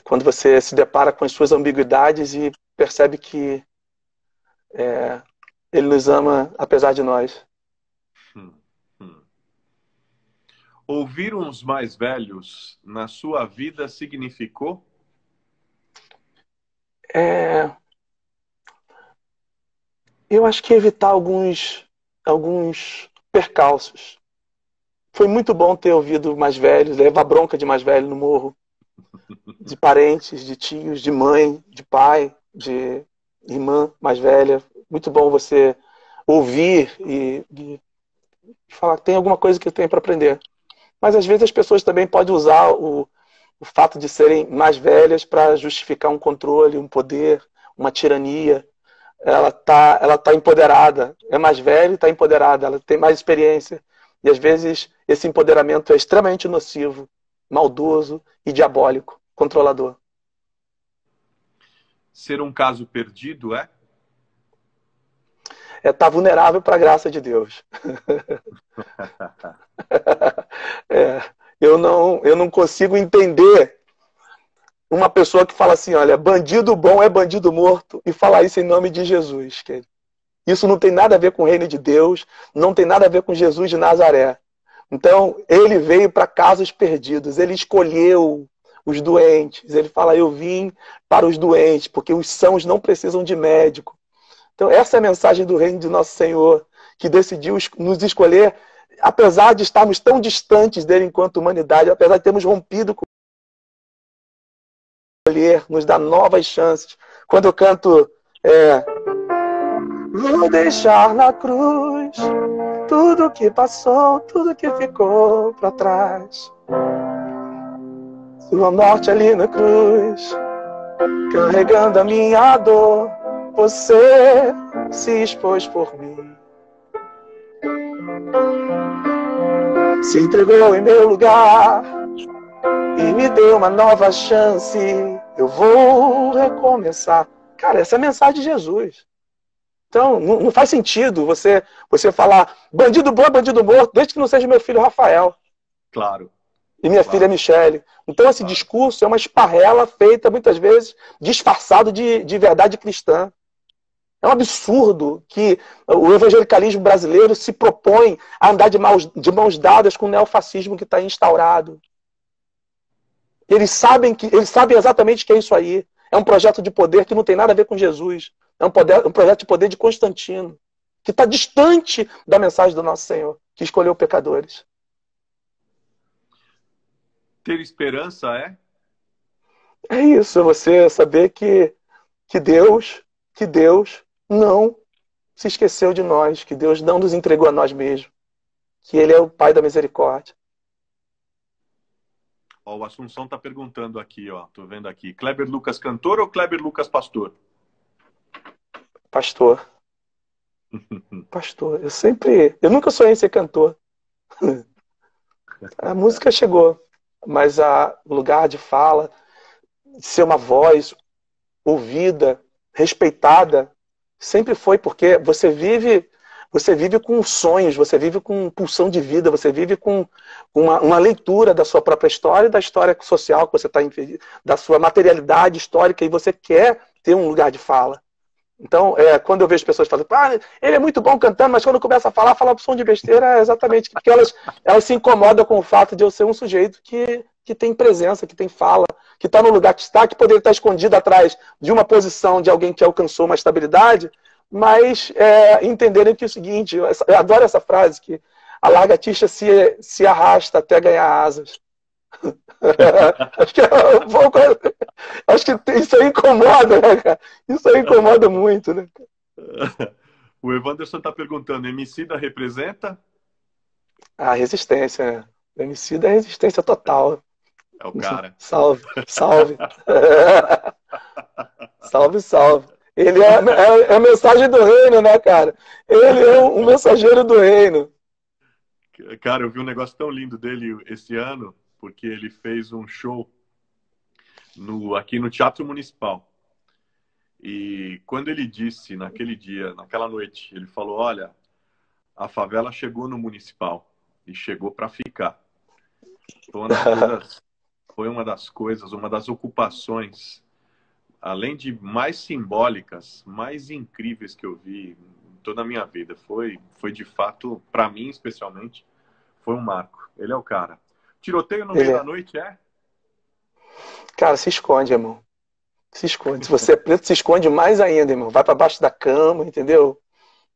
Quando você se depara com as suas ambiguidades e percebe que ele nos ama apesar de nós. Hum, hum. Ouvir uns mais velhos na sua vida significou? Eu acho que evitar alguns percalços. Foi muito bom ter ouvido mais velhos, levar bronca de mais velho no morro, de parentes, de tios, de mãe, de pai, de irmã mais velha. Muito bom você ouvir e falar que tem alguma coisa que tem para aprender. Mas às vezes as pessoas também podem usar o fato de serem mais velhas para justificar um controle, um poder, uma tirania. Ela tá empoderada, é mais velha e está empoderada, ela tem mais experiência. E às vezes esse empoderamento é extremamente nocivo, maldoso e diabólico, controlador. Ser um caso perdido é? É estar vulnerável para a graça de Deus. Eu não consigo entender uma pessoa que fala assim, olha, bandido bom é bandido morto, e falar isso em nome de Jesus. Isso não tem nada a ver com o reino de Deus, não tem nada a ver com Jesus de Nazaré. Então, ele veio para casos perdidos, ele escolheu os doentes, ele fala, eu vim para os doentes, porque os sãos não precisam de médico. Então, essa é a mensagem do reino de nosso Senhor, que decidiu nos escolher, apesar de estarmos tão distantes dele enquanto humanidade, apesar de termos rompido com ele, nos dá novas chances. Quando eu canto, vou deixar na cruz tudo que passou, tudo que ficou para trás. Sua morte ali na cruz, carregando a minha dor, você se expôs por mim. Se entregou em meu lugar e me deu uma nova chance. Eu vou recomeçar. Cara, essa é a mensagem de Jesus. Então, não faz sentido você falar bandido bom é bandido morto, desde que não seja meu filho Rafael. Claro. E minha filha Michele. Então, esse discurso é uma esparrela feita, muitas vezes, disfarçado de verdade cristã. É um absurdo que o evangelicalismo brasileiro se propõe a andar de mãos dadas com o neofascismo que está instaurado. Eles sabem exatamente o que é isso aí. É um projeto de poder que não tem nada a ver com Jesus. É um projeto de poder de Constantino, que está distante da mensagem do nosso Senhor, que escolheu pecadores. Ter esperança é? É isso, é você saber que Deus não se esqueceu de nós, que Deus não nos entregou a nós mesmos, que Ele é o Pai da misericórdia. Ó, o Assunção está perguntando aqui, ó, tô vendo aqui, Kleber Lucas cantor ou Kleber Lucas pastor? Pastor. Pastor. Eu nunca sonhei em ser cantor. A música chegou, mas o lugar de fala, ser uma voz ouvida, respeitada, sempre foi, porque você vive com sonhos, você vive com pulsão de vida, você vive com uma leitura da sua própria história e da história social que você está inserido, da sua materialidade histórica, e você quer ter um lugar de fala. Então, quando eu vejo pessoas falando, ele é muito bom cantando, mas quando começa a falar som de besteira, exatamente, porque elas se incomodam com o fato de eu ser um sujeito que tem presença, que tem fala, que está no lugar que está, que poderia estar escondido atrás de uma posição de alguém que alcançou uma estabilidade, mas entenderem que é o seguinte, eu adoro essa frase, que a lagartixa se arrasta até ganhar asas. Acho que isso aí incomoda, né, cara? Isso aí incomoda muito, né? O Evanderson está perguntando, Emicida representa? A resistência, né? O Emicida é resistência total. É o cara. Salve, salve. Salve, salve. Ele é a mensagem do reino, né, cara? Ele é um mensageiro do reino. Cara, eu vi um negócio tão lindo dele esse ano, porque ele fez um show aqui no Teatro Municipal. E quando ele disse, naquele dia, naquela noite, ele falou, olha, a favela chegou no Municipal e chegou para ficar. Foi uma das coisas, uma das ocupações, além de mais simbólicas, mais incríveis que eu vi em toda a minha vida. Foi de fato, para mim especialmente, foi um marco. Ele é o cara. Tiroteio no meio da noite, é? Cara, se esconde, irmão. Se esconde. Se você é preto, se esconde mais ainda, irmão. Vai para baixo da cama, entendeu?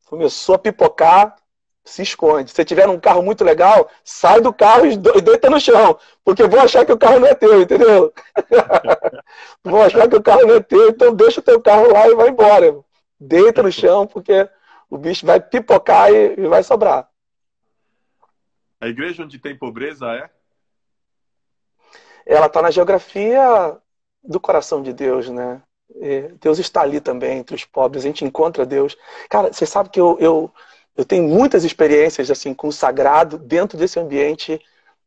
Começou a pipocar, se esconde. Se você tiver um carro muito legal, sai do carro e deita no chão. Porque vou achar que o carro não é teu, entendeu? Vou achar que o carro não é teu, então deixa o teu carro lá e vai embora, irmão. Deita no chão, porque o bicho vai pipocar e vai sobrar. A igreja onde tem pobreza é? Ela está na geografia do coração de Deus, né? Deus está ali também, entre os pobres, a gente encontra Deus. Cara, você sabe que eu tenho muitas experiências assim com o sagrado dentro desse ambiente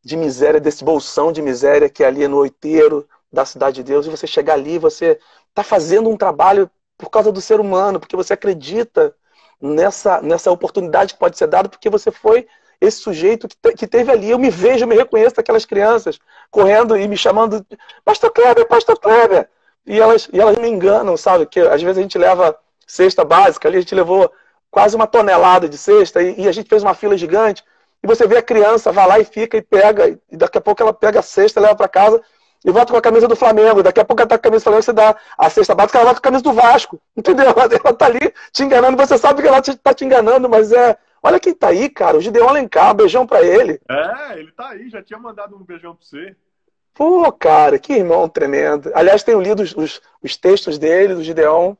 de miséria, desse bolsão de miséria que é ali no Oiteiro da Cidade de Deus, e você chegar ali, você está fazendo um trabalho por causa do ser humano, porque você acredita nessa oportunidade que pode ser dada, porque você foi esse sujeito que teve ali. Eu me vejo, eu me reconheço daquelas crianças correndo e me chamando Pastor Kleber, Pastor Kleber. E elas me enganam, sabe? Que às vezes a gente leva cesta básica, ali a gente levou quase 1 tonelada de cesta e a gente fez uma fila gigante. E você vê a criança, vai lá e fica e pega, e daqui a pouco ela pega a cesta, leva para casa e volta com a camisa do Flamengo. Daqui a pouco ela tá com a camisa do Flamengo, você dá a cesta básica, ela volta com a camisa do Vasco. Entendeu? Ela tá ali te enganando, você sabe que ela tá te enganando, mas olha quem tá aí, cara, o Gideon Alencar, um beijão pra ele. Ele tá aí, já tinha mandado um beijão pra você. Pô, cara, que irmão tremendo. Aliás, tenho lido os textos dele, do Gideon.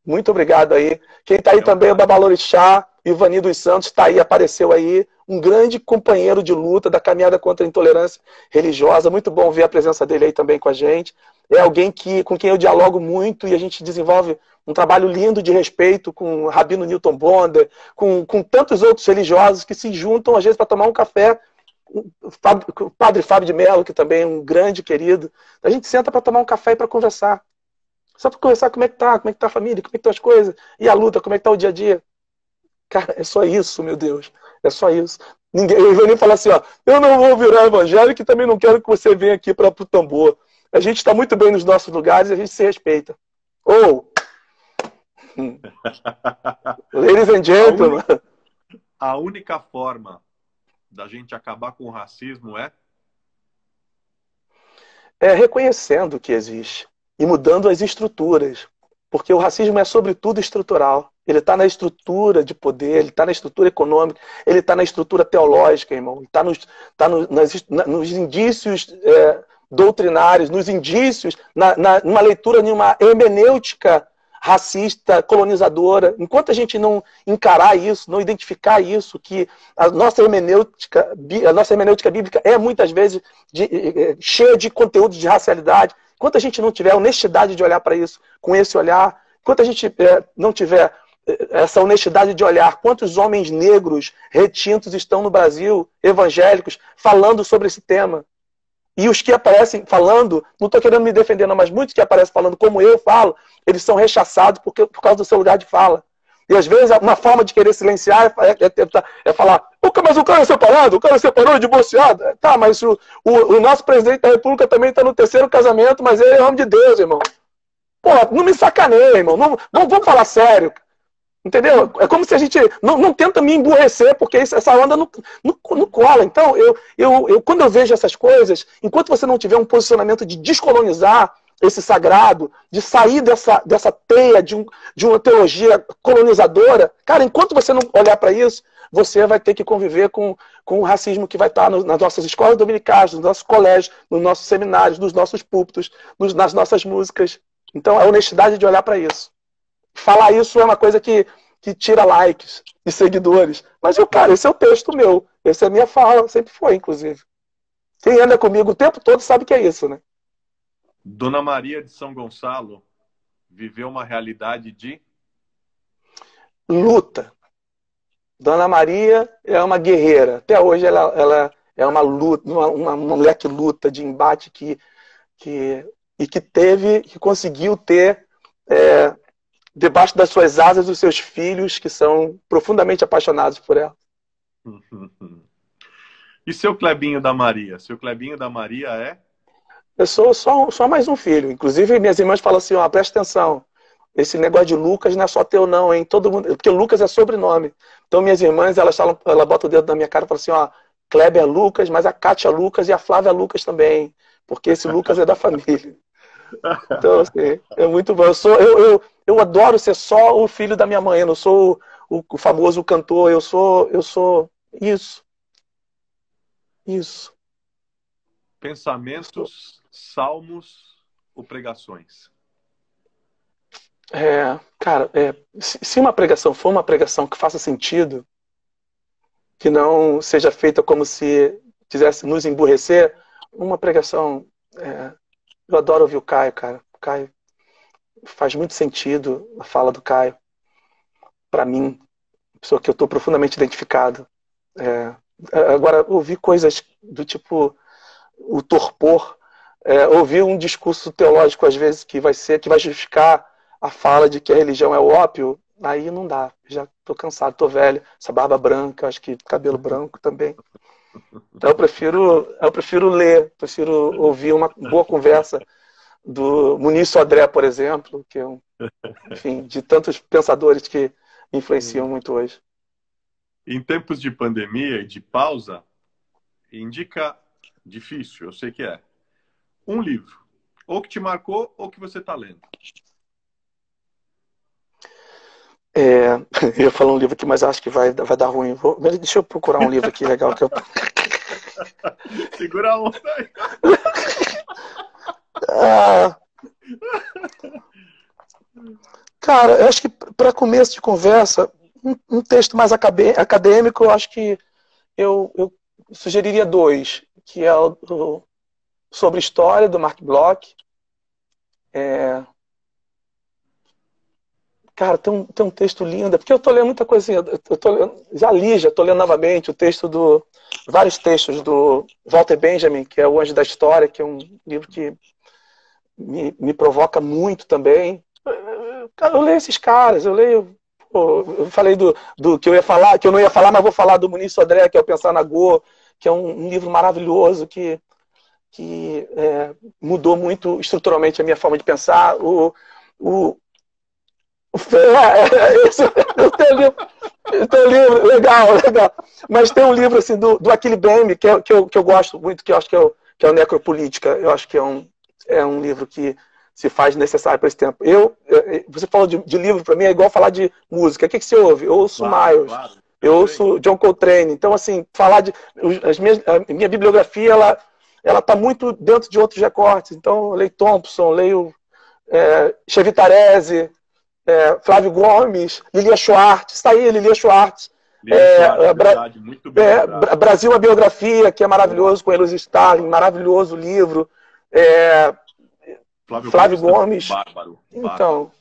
Muito obrigado aí. Quem tá aí também é o Babalorixá, Ivani dos Santos, tá aí, apareceu aí. Um grande companheiro de luta da caminhada contra a intolerância religiosa. Muito bom ver a presença dele aí também com a gente. É alguém com quem eu dialogo muito e a gente desenvolve um trabalho lindo de respeito com o Rabino Newton Bonder, com tantos outros religiosos que se juntam às vezes para tomar um café. O padre Fábio de Mello, que também é um grande querido. A gente senta para tomar um café e para conversar. Só para conversar como é que tá a família, como é que estão as coisas, e a luta, como é que tá o dia a dia. Cara, é só isso, meu Deus. É só isso. Eu vou nem falar assim, ó, eu não vou virar evangélico e também não quero que você venha aqui para o tambor. A gente está muito bem nos nossos lugares e a gente se respeita. Ladies and gentlemen. A única forma da gente acabar com o racismo é reconhecendo que existe e mudando as estruturas. Porque o racismo é, sobretudo, estrutural. Ele está na estrutura de poder, ele está na estrutura econômica, ele está na estrutura teológica, irmão. Ele está nos indícios doutrinários, nos indícios, numa leitura, numa hermenêutica racista, colonizadora. Enquanto a gente não encarar isso, não identificar isso, que a nossa hermenêutica bíblica é muitas vezes cheia de conteúdo de racialidade, enquanto a gente não tiver honestidade de olhar para isso com esse olhar, enquanto a gente não tiver essa honestidade de olhar quantos homens negros retintos estão no Brasil, evangélicos, falando sobre esse tema. E os que aparecem falando, não estou querendo me defender, não, mas muitos que aparecem falando como eu falo, eles são rechaçados por causa do seu lugar de fala. E às vezes uma forma de querer silenciar é falar, mas o cara é separado, o cara separou, divorciado. Tá, mas o nosso presidente da República também está no 3º casamento, mas ele é homem de Deus, irmão. Pô, não me sacaneia, irmão. Não, vamos falar sério. Entendeu? É como se a gente não tenta me emburrecer, porque essa onda não cola. Então, quando eu vejo essas coisas, enquanto você não tiver um posicionamento de descolonizar esse sagrado, de sair dessa teia de uma teologia colonizadora, cara, enquanto você não olhar para isso, você vai ter que conviver com o racismo que vai estar nas nossas escolas dominicais, nos nossos colégios, nos nossos seminários, nos nossos púlpitos, nas nossas músicas. Então, a honestidade de olhar para isso. Falar isso é uma coisa que tira likes e seguidores. Mas, cara, esse é o texto meu. Essa é a minha fala. Sempre foi, inclusive. Quem anda comigo o tempo todo sabe que é isso, né? Dona Maria de São Gonçalo viveu uma realidade de... Luta. Dona Maria é uma guerreira. Até hoje ela é uma luta, uma mulher que luta, de embate, que conseguiu ter debaixo das suas asas os seus filhos, que são profundamente apaixonados por ela. E seu Clebinho da Maria? Seu Clebinho da Maria é? Eu sou só mais um filho. Inclusive, minhas irmãs falam assim, ó, presta atenção, esse negócio de Lucas não é só teu não, hein? Todo mundo... Porque Lucas é sobrenome. Então, minhas irmãs, ela bota o dedo na minha cara e fala assim, ó, Kleber é Lucas, mas a Kátia é Lucas e a Flávia é Lucas também, porque esse Lucas é da família. Então, assim, é muito bom. Eu adoro ser só o filho da minha mãe, eu não sou o famoso cantor, eu sou isso. Isso. Pensamentos, salmos ou pregações? Cara, se uma pregação for uma pregação que faça sentido, que não seja feita como se quisesse nos emburrecer, uma pregação... eu adoro ouvir o Caio, cara. O Caio faz muito sentido a fala do Caio. Para mim, pessoa que eu estou profundamente identificado. Agora, ouvir coisas do tipo o torpor, ouvir um discurso teológico, às vezes, que vai justificar a fala de que a religião é o ópio, aí não dá. Já tô cansado, tô velho. Essa barba branca, acho que cabelo branco também. Então eu prefiro ler, prefiro ouvir uma boa conversa do Muniz Sodré, por exemplo, que é enfim, de tantos pensadores que influenciam muito hoje. Em tempos de pandemia e de pausa, indica, difícil, eu sei que é, um livro, ou que te marcou, ou que você está lendo. Eu ia falar um livro aqui, mas acho que vai dar ruim. Deixa eu procurar um livro aqui legal. Segura a onda aí. Cara, eu acho que para começo de conversa, um texto mais acadêmico, eu acho que eu sugeriria dois, que é o sobre história, do Mark Bloch. Cara, tem um texto lindo, porque eu tô lendo muita coisa assim, já tô lendo novamente vários textos do Walter Benjamin, que é O Anjo da História, que é um livro que me provoca muito também. Eu leio esses caras, eu falei do que eu ia falar, que eu não ia falar, mas vou falar do Muniz Sodré, que é o Pensar na Go, que é um livro maravilhoso, que mudou muito estruturalmente a minha forma de pensar. Eu tenho livro, legal. Mas tem um livro assim, do Achille Mbembe, que eu gosto muito, que eu acho que é o Necropolítica. Eu acho que é um livro que se faz necessário para esse tempo. Você falou de livro, para mim é igual falar de música. O que você ouve? Eu ouço Miles, eu ouço John Coltrane. Então, assim, falar a minha bibliografia, ela está muito dentro de outros recortes. Então, eu leio Thompson, leio Chevitarese, Flávio Gomes, Lilia Schwartz, está aí, Lilia Schwartz. Verdade, muito bem. Brasil, a Biografia, que é maravilhoso, com Elos Stalin, maravilhoso livro. Flávio Gomes. Bárbaro. Então,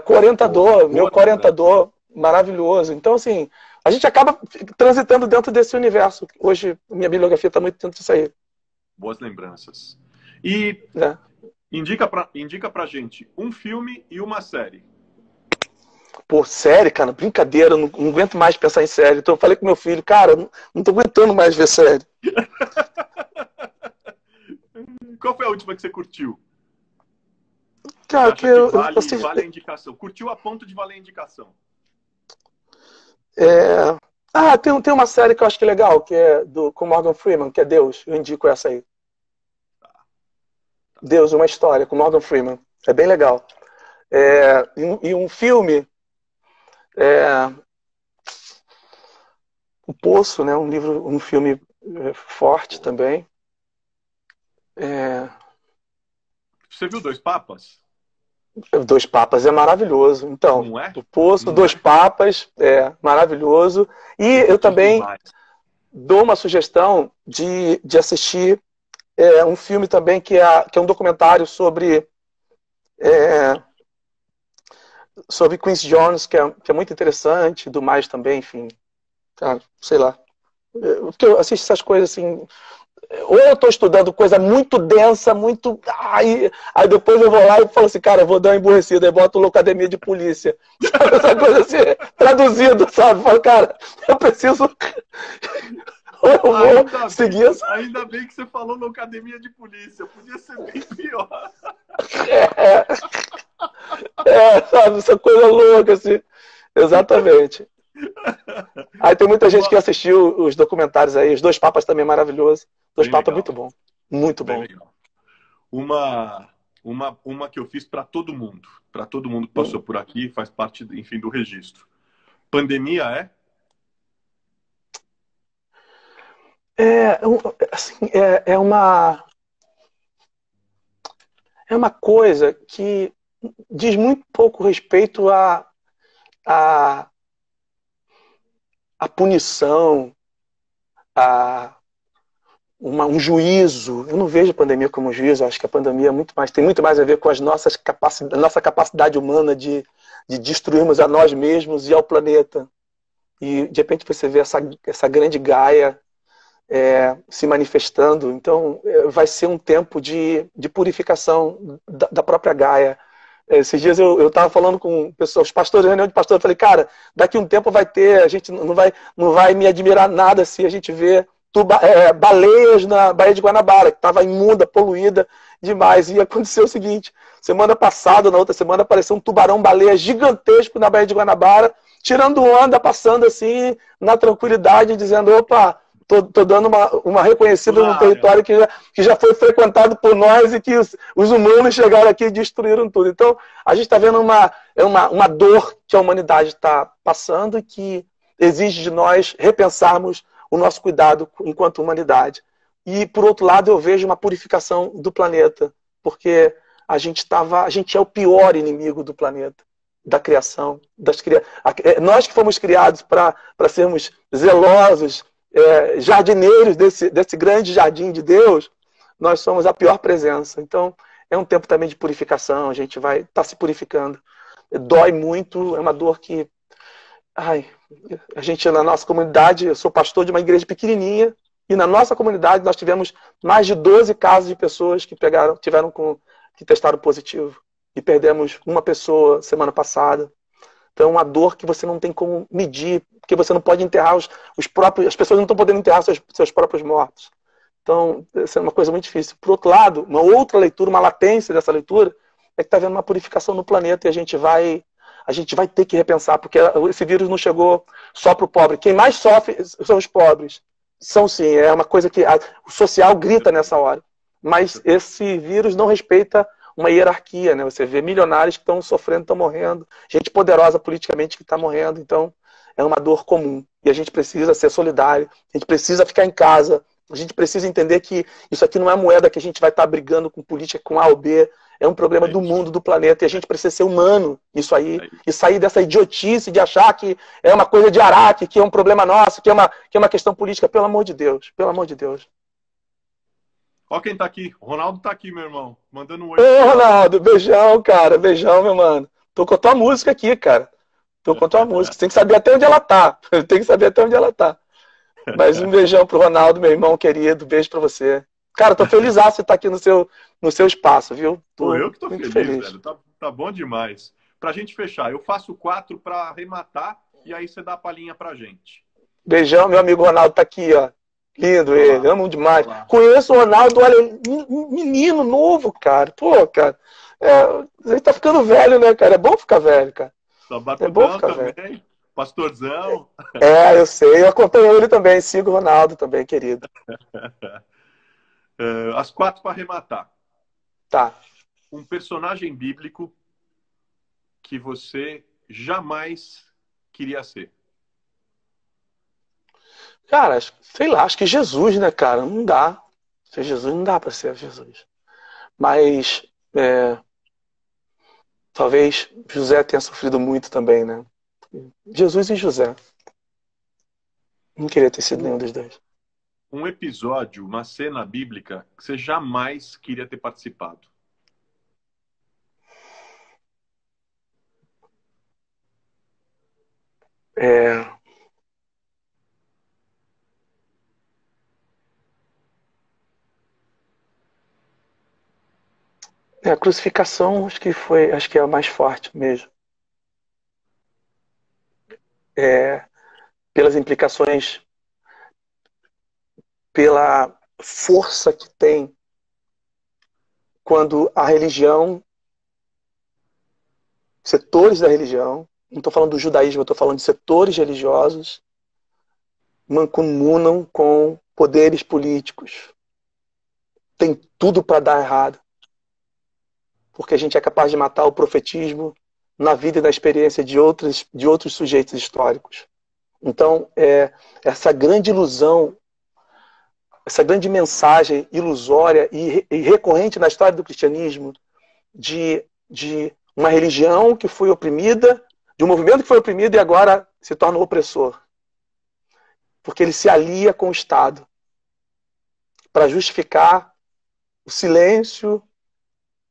Corentador, meu Corentador, maravilhoso. Então, assim, a gente acaba transitando dentro desse universo. Hoje, minha bibliografia está muito dentro disso aí. Boas lembranças. E indica pra gente um filme e uma série. Pô, série, cara, brincadeira, eu não aguento mais pensar em série. Então eu falei com meu filho, cara, não tô aguentando mais ver série. Qual foi a última que você curtiu? Cara, vale a indicação. Curtiu a ponto de valer a indicação? Tem uma série que eu acho que é legal, que é com Morgan Freeman, que é Deus. Eu indico essa aí. Deus, uma história, com Morgan Freeman. É bem legal. E um filme, O Poço, né? Um filme forte também. Você viu Dois Papas? Dois Papas é maravilhoso. Então, não é? O Poço, Dois Papas é maravilhoso. E eu também dou uma sugestão de assistir um filme também que é um documentário sobre sobre Quincy Jones, que é muito interessante, do mais também, enfim. Cara, sei lá. Porque eu assisto essas coisas assim. Ou eu estou estudando coisa muito densa, muito. Aí depois eu vou lá e falo assim, cara, eu vou dar uma emburrecida, aí boto Loucademia de Polícia. Sabe, essa coisa assim, traduzido, sabe? Falo, cara, eu preciso. Ou eu vou seguir essa. Ainda bem que você falou Loucademia de Polícia. Podia ser bem pior. Sabe, essa coisa louca, assim. Exatamente. Aí tem muita gente que assistiu os documentários aí, os Dois Papas também é maravilhoso. Dois Papas é muito bom. Muito bom. Legal. Uma que eu fiz para todo mundo. Para todo mundo que passou por aqui, faz parte, enfim, do registro. Pandemia assim, é uma coisa que diz muito pouco respeito à punição, a um juízo. Eu não vejo a pandemia como um juízo, acho que a pandemia tem muito mais a ver com a nossa capacidade humana de destruirmos a nós mesmos e ao planeta. E de repente você vê essa grande Gaia se manifestando. Então vai ser um tempo de purificação da própria Gaia. Esses dias eu estava falando com pessoas, os pastores, reunião de pastores, eu falei, cara, daqui a um tempo vai ter, a gente não vai me admirar nada se a gente vê baleias na Baía de Guanabara, que estava imunda, poluída demais. E aconteceu o seguinte, semana passada, na outra semana, apareceu um tubarão-baleia gigantesco na Baía de Guanabara, tirando onda, passando assim, na tranquilidade, dizendo, opa, tô dando uma reconhecida num território que já foi frequentado por nós e que os humanos chegaram aqui e destruíram tudo. Então, a gente está vendo uma dor que a humanidade está passando e que exige de nós repensarmos o nosso cuidado enquanto humanidade. E, por outro lado, eu vejo uma purificação do planeta, porque a gente é o pior inimigo do planeta, da criação. Nós que fomos criados para sermos zelosos, jardineiros desse grande jardim de Deus, nós somos a pior presença. Então, é um tempo também de purificação, a gente vai estar se purificando. Dói muito, é uma dor que... a gente, na nossa comunidade, eu sou pastor de uma igreja pequenininha, e na nossa comunidade nós tivemos mais de 12 casos de pessoas que que testaram positivo. E perdemos uma pessoa semana passada. Então é uma dor que você não tem como medir, porque você não pode enterrar as pessoas não estão podendo enterrar seus próprios mortos. Então, isso é uma coisa muito difícil. Por outro lado, uma outra leitura, uma latência dessa leitura, é que está havendo uma purificação no planeta e a gente vai ter que repensar, porque esse vírus não chegou só para o pobre. Quem mais sofre são os pobres. São sim, é uma coisa que o social grita nessa hora. Mas esse vírus não respeita uma hierarquia, né? Você vê milionários que estão sofrendo, estão morrendo, gente poderosa politicamente que está morrendo, então é uma dor comum. E a gente precisa ser solidário, a gente precisa ficar em casa, a gente precisa entender que isso aqui não é moeda que a gente vai estar brigando com política com A ou B, é um problema do mundo, do planeta, e a gente precisa ser humano nisso aí, e sair dessa idiotice de achar que é uma coisa de Araque, que é um problema nosso, que é uma questão política, pelo amor de Deus, pelo amor de Deus. Ó quem tá aqui. O Ronaldo tá aqui, meu irmão. Mandando um oi. Ô, Ronaldo, beijão, cara. Beijão, meu mano. Tô com a tua música aqui, cara. Tô com a tua música. Você tem que saber até onde ela tá. Tem que saber até onde ela tá. Mas um beijão pro Ronaldo, meu irmão querido. Beijo pra você. Cara, tô feliz de estar aqui no seu espaço, viu? Eu que tô feliz, velho. Tá bom demais. Pra gente fechar, eu faço 4 pra arrematar e aí você dá a palhinha pra gente. Beijão, meu amigo Ronaldo tá aqui, ó. Lindo ele, amo demais. Conheço o Ronaldo, olha, menino novo, cara. Pô, cara, a gente tá ficando velho, né, cara? É bom ficar velho, cara. É bom ficar também, velho. Pastorzão. Eu sei, eu acompanho ele também, sigo o Ronaldo também, querido. As 4 para arrematar. Tá. Um personagem bíblico que você jamais queria ser. Cara, sei lá, acho que Jesus, né, cara? Não dá. Ser Jesus não dá pra ser Jesus. Mas talvez José tenha sofrido muito também, né? Jesus e José. Não queria ter sido nenhum dos dois. Um episódio, uma cena bíblica que você jamais queria ter participado. É, a crucificação acho que é a mais forte mesmo. É, pelas implicações, pela força que tem quando a religião, setores da religião, não estou falando do judaísmo, eu estou falando de setores religiosos, mancomunam com poderes políticos. Tem tudo para dar errado. Porque a gente é capaz de matar o profetismo na vida e na experiência de outros sujeitos históricos. Então, essa grande ilusão, essa grande mensagem ilusória e recorrente na história do cristianismo de uma religião que foi oprimida, de um movimento que foi oprimido e agora se torna um opressor. Porque ele se alia com o Estado para justificar o silêncio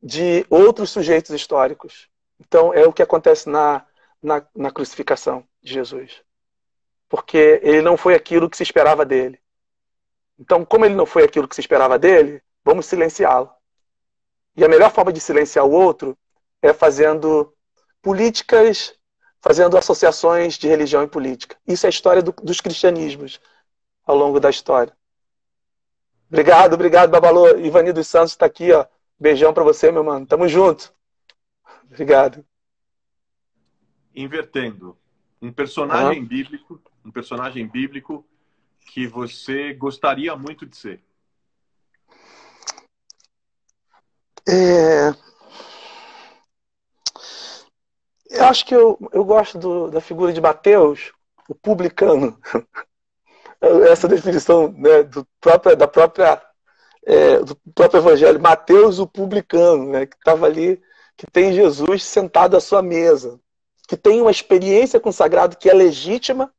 de outros sujeitos históricos. Então, é o que acontece na crucificação de Jesus. Porque ele não foi aquilo que se esperava dele. Então, como ele não foi aquilo que se esperava dele, vamos silenciá-lo. E a melhor forma de silenciar o outro é fazendo políticas, fazendo associações de religião e política. Isso é a história dos cristianismos ao longo da história. Obrigado, Babalô. Ivani dos Santos está aqui, ó. Beijão para você, meu mano. Tamo junto. Obrigado. Invertendo. Um personagem bíblico que você gostaria muito de ser. Eu acho que eu gosto da figura de Mateus, o publicano. Essa definição, né, do próprio evangelho. Mateus, o publicano, né, que estava ali, que tem Jesus sentado à sua mesa, que tem uma experiência com o sagrado que é legítima,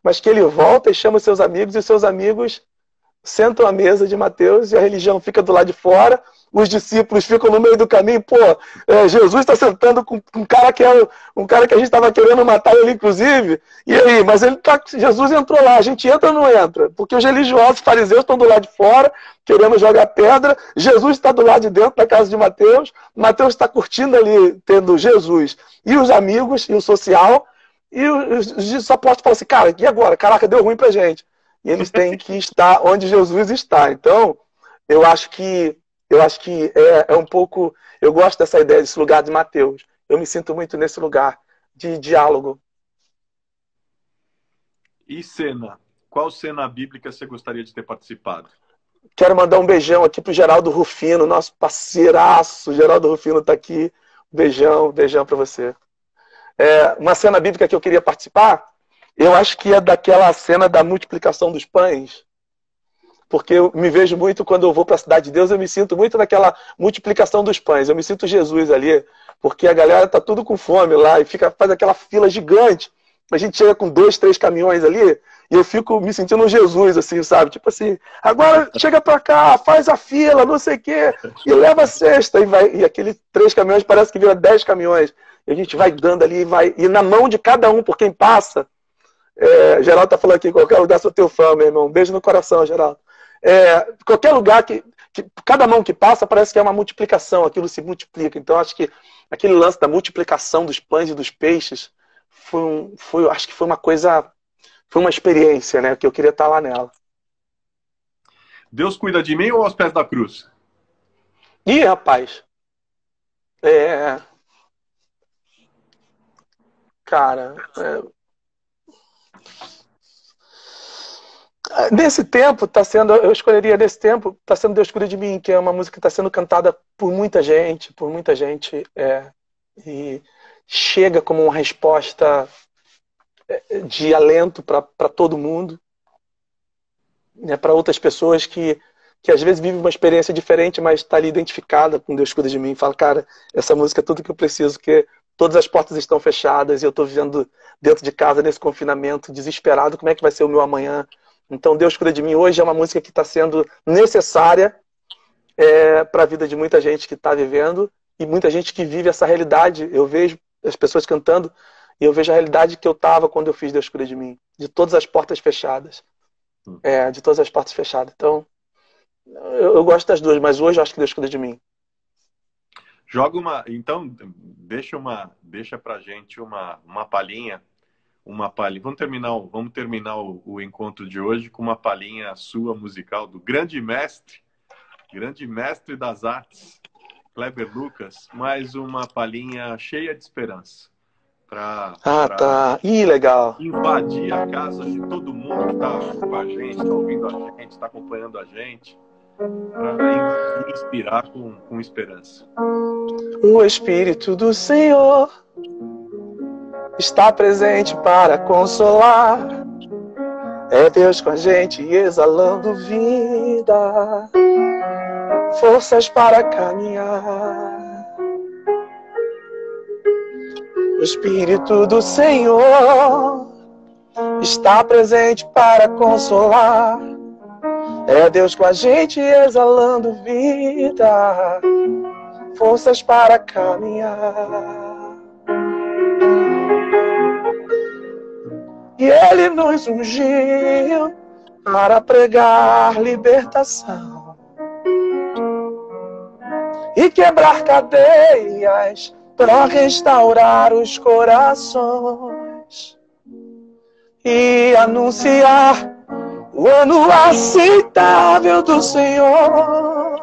mas que ele volta e chama os seus amigos, e os seus amigos sentam à mesa de Mateus e a religião fica do lado de fora, os discípulos ficam no meio do caminho. Pô, Jesus está sentando com um cara que a gente estava querendo matar ele, inclusive, e aí? Mas Jesus entrou lá, a gente entra ou não entra? Porque os religiosos, fariseus, estão do lado de fora, querendo jogar pedra, Jesus está do lado de dentro da casa de Mateus, Mateus está curtindo ali, tendo Jesus e os amigos, e o social, e os apóstolos falam assim, cara, e agora? Caraca, deu ruim pra gente. E eles têm que estar onde Jesus está. Então, eu acho que é um pouco... Eu gosto dessa ideia, desse lugar de Mateus. Eu me sinto muito nesse lugar de diálogo. E cena? Qual cena bíblica você gostaria de ter participado? Quero mandar um beijão aqui pro Geraldo Rufino, nosso parceiraço. Geraldo Rufino está aqui. Beijão para você. Uma cena bíblica que eu queria participar, eu acho que é daquela cena da multiplicação dos pães. Porque eu me vejo muito, quando eu vou para a Cidade de Deus, eu me sinto muito naquela multiplicação dos pães. Eu me sinto Jesus ali, porque a galera tá tudo com fome lá e faz aquela fila gigante. A gente chega com 2, 3 caminhões ali e eu fico me sentindo um Jesus, assim, sabe? Tipo assim, agora chega para cá, faz a fila, não sei o quê, e leva a cesta. E aqueles 3 caminhões parece que vira 10 caminhões. E a gente vai dando ali, e na mão de cada um, por quem passa. Geraldo tá falando aqui, em qualquer lugar sou teu fã, meu irmão. Um beijo no coração, Geraldo. Qualquer lugar que cada mão que passa parece que é uma multiplicação, aquilo se multiplica. Então acho que aquele lance da multiplicação dos pães e dos peixes acho que foi uma coisa, foi uma experiência, né, que eu queria estar lá nela. Deus cuida de mim ou aos pés da cruz? Ih, rapaz, cara, nesse tempo, eu escolheria nesse tempo, está sendo Deus Cuida de Mim, que é uma música que está sendo cantada por muita gente, e chega como uma resposta de alento para todo mundo, né, para outras pessoas que às vezes vivem uma experiência diferente, mas está ali identificada com Deus Cuida de Mim, fala, cara, essa música é tudo que eu preciso, porque todas as portas estão fechadas e eu estou vivendo dentro de casa, nesse confinamento, desesperado, como é que vai ser o meu amanhã? Então, Deus Cuida de Mim hoje é uma música que está sendo necessária para a vida de muita gente que está vivendo e muita gente que vive essa realidade. Eu vejo as pessoas cantando E eu vejo a realidade que eu estava quando eu fiz Deus Cuida de Mim. De todas as portas fechadas. De todas as portas fechadas. Então, eu gosto das duas, mas hoje eu acho que Deus Cuida de Mim. Joga uma... Então, deixa pra gente uma palhinha. Vamos terminar o encontro de hoje com uma palhinha sua musical do grande mestre das artes, Kleber Lucas, mais uma palhinha cheia de esperança para Tá. Ih, legal. invadir a casa de todo mundo que está com a gente, está ouvindo a gente, está acompanhando a gente, para inspirar com esperança. O Espírito do Senhor está presente para consolar. É Deus com a gente exalando vida, forças para caminhar. O Espírito do Senhor está presente para consolar. É Deus com a gente exalando vida, forças para caminhar. E Ele nos ungiu para pregar libertação e quebrar cadeias para restaurar os corações e anunciar o ano aceitável do Senhor,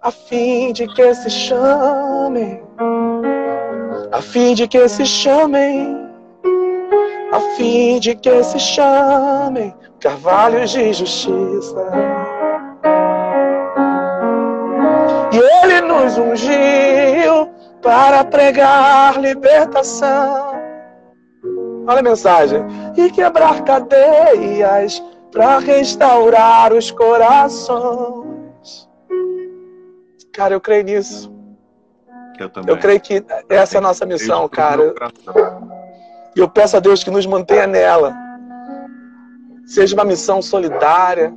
a fim de que se chamem, a fim de que se chamem, a fim de que se chamem carvalhos de justiça. E Ele nos ungiu para pregar libertação. Olha a mensagem. E quebrar cadeias para restaurar os corações. Cara, eu creio nisso. Eu também. Eu creio que essa é a nossa missão, cara. E eu peço a Deus que nos mantenha nela. Seja uma missão solidária,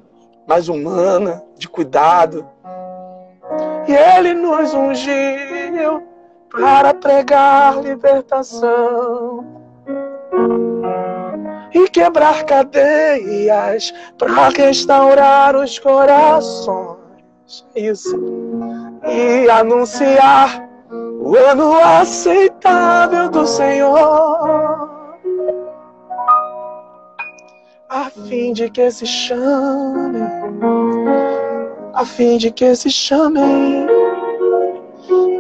mais humana, de cuidado. E Ele nos ungiu para pregar libertação e quebrar cadeias para restaurar os corações. Isso. E anunciar o ano aceitável do Senhor, a fim de que se chamem, a fim de que se chamem,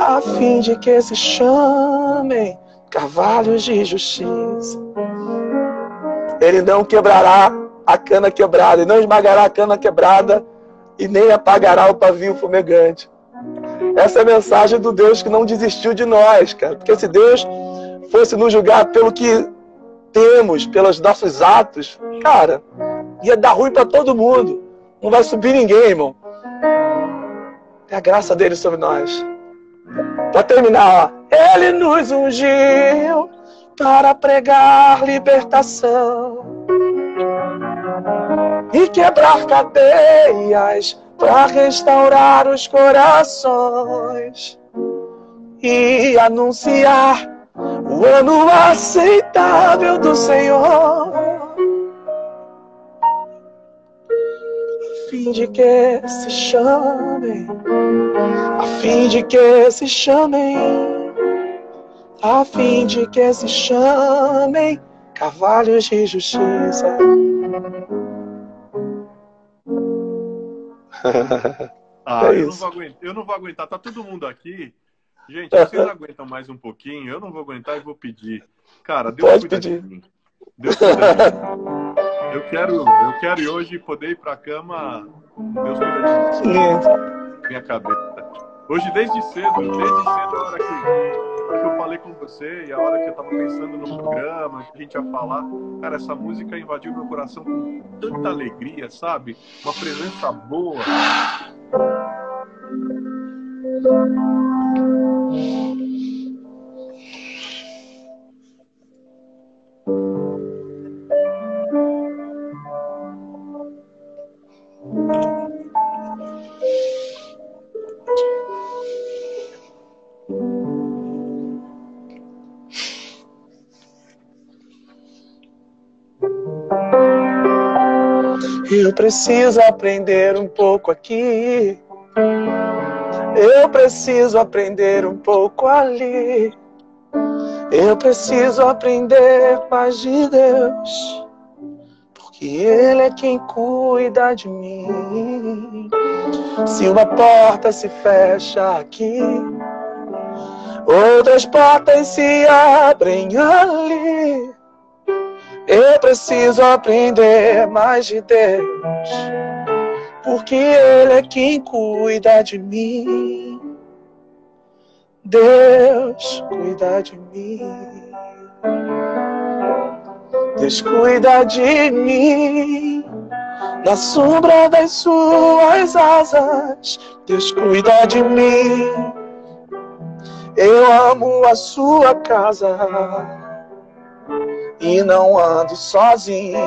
a fim de que se chamem carvalhos de justiça. Ele não quebrará a cana quebrada, e não esmagará a cana quebrada, e nem apagará o pavio fumegante. Essa é a mensagem do Deus que não desistiu de nós, cara. Porque se Deus fosse nos julgar pelo que temos, pelos nossos atos, cara, ia dar ruim para todo mundo. Não vai subir ninguém, irmão. É a graça dele sobre nós. Para terminar, ó. Ele nos ungiu para pregar libertação e quebrar cadeias para restaurar os corações e anunciar o ano aceitável do Senhor, a fim de que se chamem, a fim de que se chamem, a fim de que se chamem carvalhos de justiça. Eu não vou aguentar. Tá todo mundo aqui. Gente, vocês aguentam mais um pouquinho? Eu não vou aguentar e vou pedir. Cara, Deus cuida de mim. Deus cuida de mim. Eu quero hoje poder ir pra cama. Deus cuida de mim. Minha cabeça. Hoje, desde cedo, a hora que eu falei com você e a hora que eu tava pensando no programa, que a gente ia falar, cara, essa música invadiu meu coração com tanta alegria, sabe? Uma presença boa. Eu preciso aprender um pouco aqui. Eu preciso aprender um pouco ali. Eu preciso aprender mais de Deus, porque Ele é quem cuida de mim. Se uma porta se fecha aqui, outras portas se abrem ali. Eu preciso aprender mais de Deus, porque Ele é quem cuida de mim. Deus cuida de mim. Deus cuida de mim. Na sombra das suas asas, Deus cuida de mim. Eu amo a sua casa e não ando sozinho.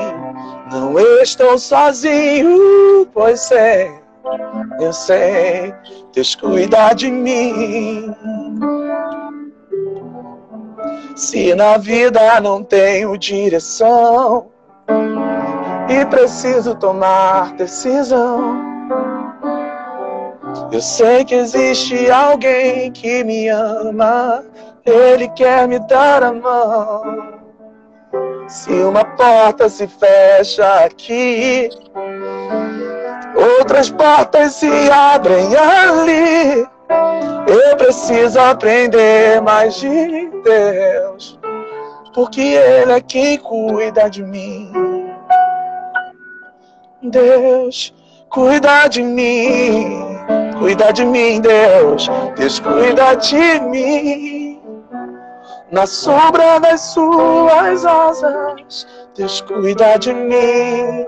Não estou sozinho, pois sei, eu sei, Deus cuida de mim. Se na vida não tenho direção e preciso tomar decisão, eu sei que existe alguém que me ama, Ele quer me dar a mão. Se uma porta se fecha aqui, outras portas se abrem ali. Eu preciso aprender mais de Deus, porque Ele é quem cuida de mim. Deus cuida de mim, Deus. Deus cuida de mim. Na sombra das suas asas, Deus cuida de mim.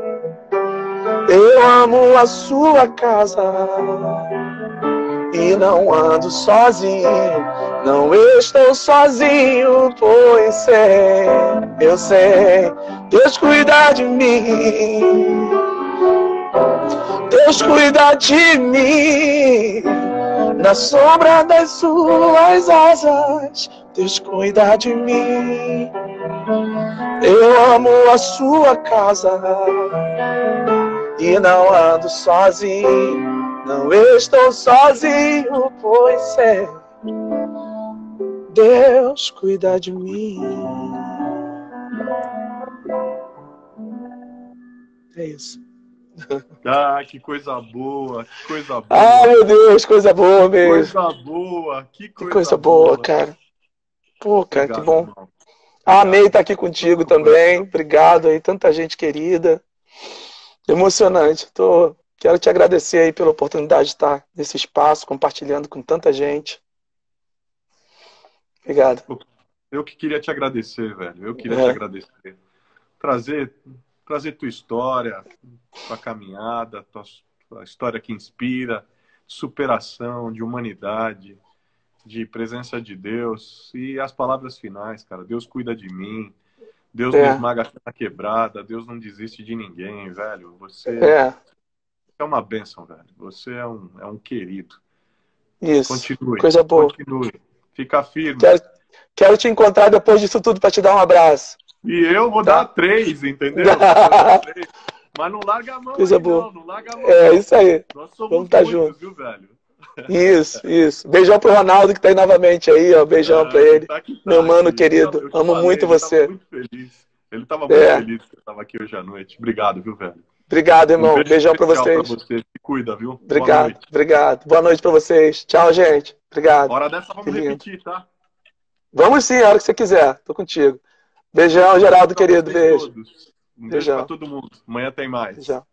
Eu amo a sua casa e não ando sozinho, não estou sozinho, pois sei, eu sei, Deus cuida de mim. Deus cuida de mim. Na sombra das suas asas, Deus cuida de mim. Eu amo a sua casa e não ando sozinho, não estou sozinho, pois sei, Deus cuida de mim. É isso. Ah, que coisa boa, que coisa boa. Ah, meu Deus, coisa boa mesmo. Coisa boa, que coisa boa, cara. Pô, cara, Obrigado, que bom. irmão. Amei estar aqui contigo também. Obrigado aí, tanta gente querida. Emocionante. Quero te agradecer aí pela oportunidade de estar nesse espaço, compartilhando com tanta gente. Obrigado. Eu que queria te agradecer, velho. Eu queria te agradecer. Trazer tua história, tua caminhada, tua história que inspira, superação, de humanidade, de presença de Deus. E as palavras finais, cara. Deus cuida de mim. Deus não esmaga a quebrada. Deus não desiste de ninguém, velho. Você é uma bênção, velho. Você é um querido. Isso. Continue. Coisa boa. Continue. Fica firme. Quero te encontrar depois disso tudo para te dar um abraço. E eu vou dar 3, entendeu? Mas não larga a mão. Coisa boa. Não larga a mão. É isso aí. Nós somos Vamos estar juntos, viu, velho? Isso. Beijão pro Ronaldo que tá aí novamente aí, ó. Beijão pra ele. Meu mano querido. Amo muito você. Muito feliz. Ele tava muito feliz que eu tava aqui hoje à noite. Obrigado, viu, velho? Obrigado, irmão. Beijão pra vocês. Pra você. Se cuida, viu? Obrigado. Boa noite pra vocês. Tchau, gente. Obrigado. Hora dessa vamos repetir, tá? Vamos sim, a hora que você quiser. Tô contigo. Beijão, Geraldo, querido. Beijo. Um beijo pra todo mundo. Amanhã tem mais. Beijão.